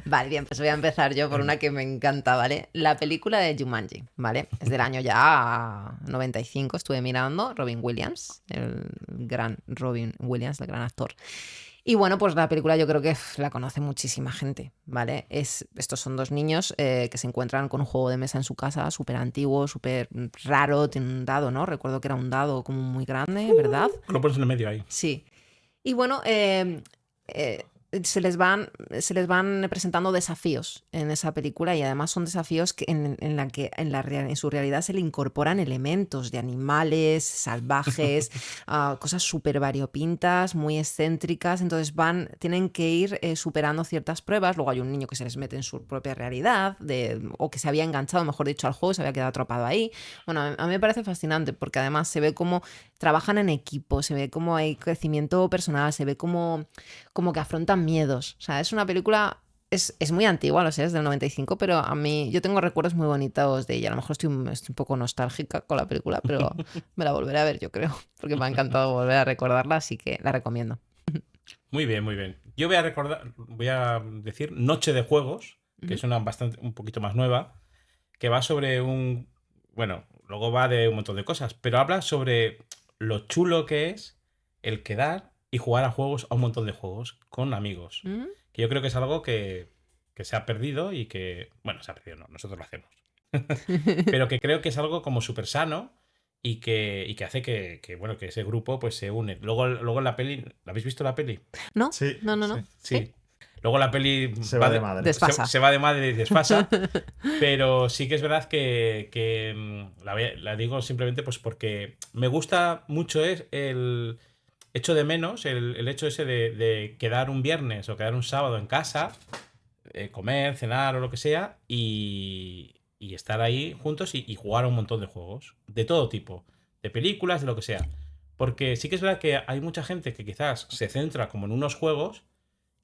Vale, bien, pues voy a empezar yo por una que me encanta, ¿vale? La película de Jumanji, ¿vale? Es del año ya 95, estuve mirando, Robin Williams, el gran Robin Williams, el gran actor. Y bueno, pues la película yo creo que la conoce muchísima gente, ¿vale? Estos son dos niños que se encuentran con un juego de mesa en su casa, súper antiguo, súper raro, tiene un dado, ¿no? Recuerdo que era un dado como muy grande, ¿verdad? Lo pones en el medio ahí. Sí. Y bueno, se les van presentando desafíos en esa película y además son desafíos que en su realidad se le incorporan elementos de animales salvajes, cosas súper variopintas, muy excéntricas. Entonces tienen que ir superando ciertas pruebas. Luego hay un niño que se les mete en su propia realidad o que se había enganchado, mejor dicho, al juego, se había quedado atrapado ahí. Bueno, a mí me parece fascinante porque además se ve cómo trabajan en equipo, se ve cómo hay crecimiento personal, se ve cómo que afrontan miedos. O sea, es una película, es muy antigua, lo sé, es del 95, pero a mí, yo tengo recuerdos muy bonitos de ella. A lo mejor estoy un poco nostálgica con la película, pero me la volveré a ver, yo creo, porque me ha encantado volver a recordarla, así que la recomiendo. Muy bien, muy bien. Yo voy a decir Noche de Juegos, que es una un poquito más nueva, que va sobre bueno, luego va de un montón de cosas, pero habla sobre lo chulo que es el quedar y jugar a un montón de juegos con amigos. ¿Mm? Que yo creo que es algo que se ha perdido y que, bueno, se ha perdido, no, nosotros lo hacemos. Pero que creo que es algo como súper sano y que hace que ese grupo pues se une. Luego en la peli, ¿la habéis visto la peli? ¿No? Sí, No. Sí. Luego la peli Se va de madre. Desfasa. se va de madre y desfasa. Pero sí que es verdad que la digo simplemente pues porque me gusta mucho el echo de menos el hecho ese de quedar un viernes o quedar un sábado en casa, comer, cenar o lo que sea y estar ahí juntos y jugar a un montón de juegos de todo tipo, de películas, de lo que sea. Porque sí que es verdad que hay mucha gente que quizás se centra como en unos juegos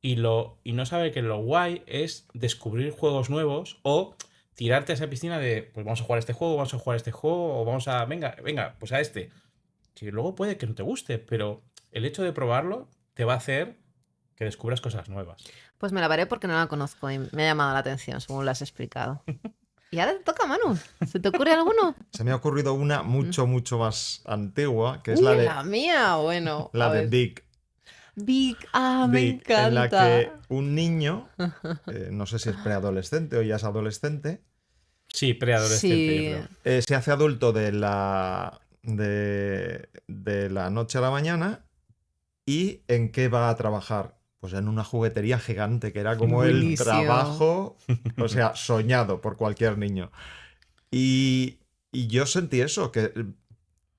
y no sabe que lo guay es descubrir juegos nuevos o tirarte a esa piscina de pues vamos a jugar a este juego, vamos a jugar a este juego o vamos a venga, pues a este. Que luego puede que no te guste, pero el hecho de probarlo te va a hacer que descubras cosas nuevas. Pues me la veré porque no la conozco y me ha llamado la atención, según lo has explicado. Y ahora te toca, Manu. ¿Se te ocurre alguno? Se me ha ocurrido una mucho más antigua, que es Uy, la de la mía, bueno. la a de ver. Big. Big, me Big, encanta. en la que un niño, no sé si es preadolescente o ya es adolescente, Sí, preadolescente, Sí. yo creo. se hace adulto de la noche a la mañana. ¿Y en qué va a trabajar? Pues en una juguetería gigante, que era como el Buenísimo. trabajo, o sea, soñado por cualquier niño. Y yo sentí eso, que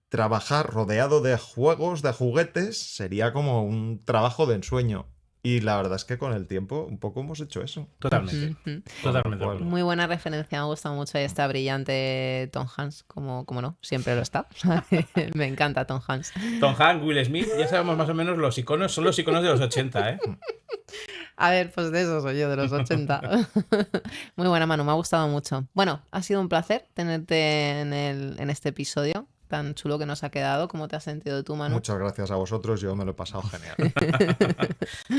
trabajar rodeado de juegos, de juguetes, sería como un trabajo de ensueño. Y la verdad es que con el tiempo un poco hemos hecho eso. Totalmente. Totalmente. de acuerdo. Muy buena referencia, me gusta mucho. Y está brillante Tom Hanks, como no, siempre lo está. Me encanta Tom Hanks. Tom Hanks, Will Smith, ya sabemos más o menos los iconos, son los iconos de los 80, ¿eh? A ver, pues de eso soy yo, de los 80. Muy buena, Manu, me ha gustado mucho. Bueno, ha sido un placer tenerte en este episodio tan chulo que nos ha quedado. ¿Cómo te has sentido tú, Manu? Muchas gracias a vosotros, yo me lo he pasado genial.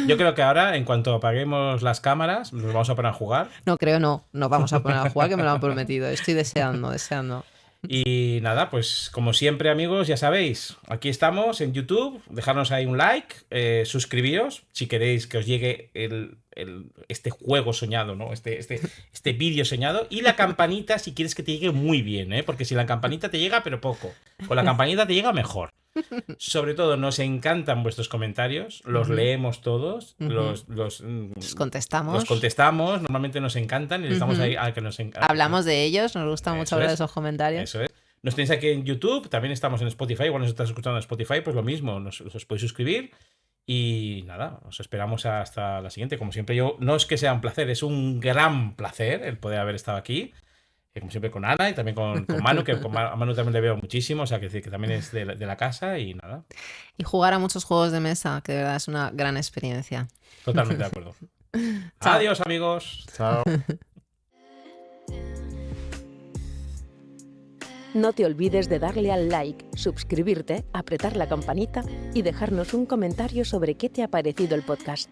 Yo creo que ahora, en cuanto apaguemos las cámaras, nos vamos a poner a jugar. No creo, no. Nos vamos a poner a jugar, que me lo han prometido. Estoy deseando. Y nada, pues como siempre, amigos, ya sabéis, aquí estamos en YouTube, dejarnos ahí un like, suscribiros si queréis que os llegue este juego soñado, ¿no? Este vídeo soñado, y la campanita si quieres que te llegue muy bien, ¿eh? Porque si la campanita te llega, pero poco, con la campanita te llega mejor. Sobre todo, nos encantan vuestros comentarios, los leemos todos, los contestamos. Los contestamos, normalmente nos encantan y estamos ahí a que nos hablamos de ellos, nos gusta mucho hablar de esos comentarios. Eso es. Nos tenéis aquí en YouTube, también estamos en Spotify, igual nos estás escuchando en Spotify, pues lo mismo, os podéis suscribir. Y nada, os esperamos hasta la siguiente. Como siempre, no es que sea un placer, es un gran placer el poder haber estado aquí. Como siempre con Ana y también con Manu, que a Manu también le veo muchísimo, o sea, que también es de la casa y nada. Y jugar a muchos juegos de mesa, que de verdad es una gran experiencia. Totalmente de acuerdo. Adiós, amigos. Chao. No te olvides de darle al like, suscribirte, apretar la campanita y dejarnos un comentario sobre qué te ha parecido el podcast.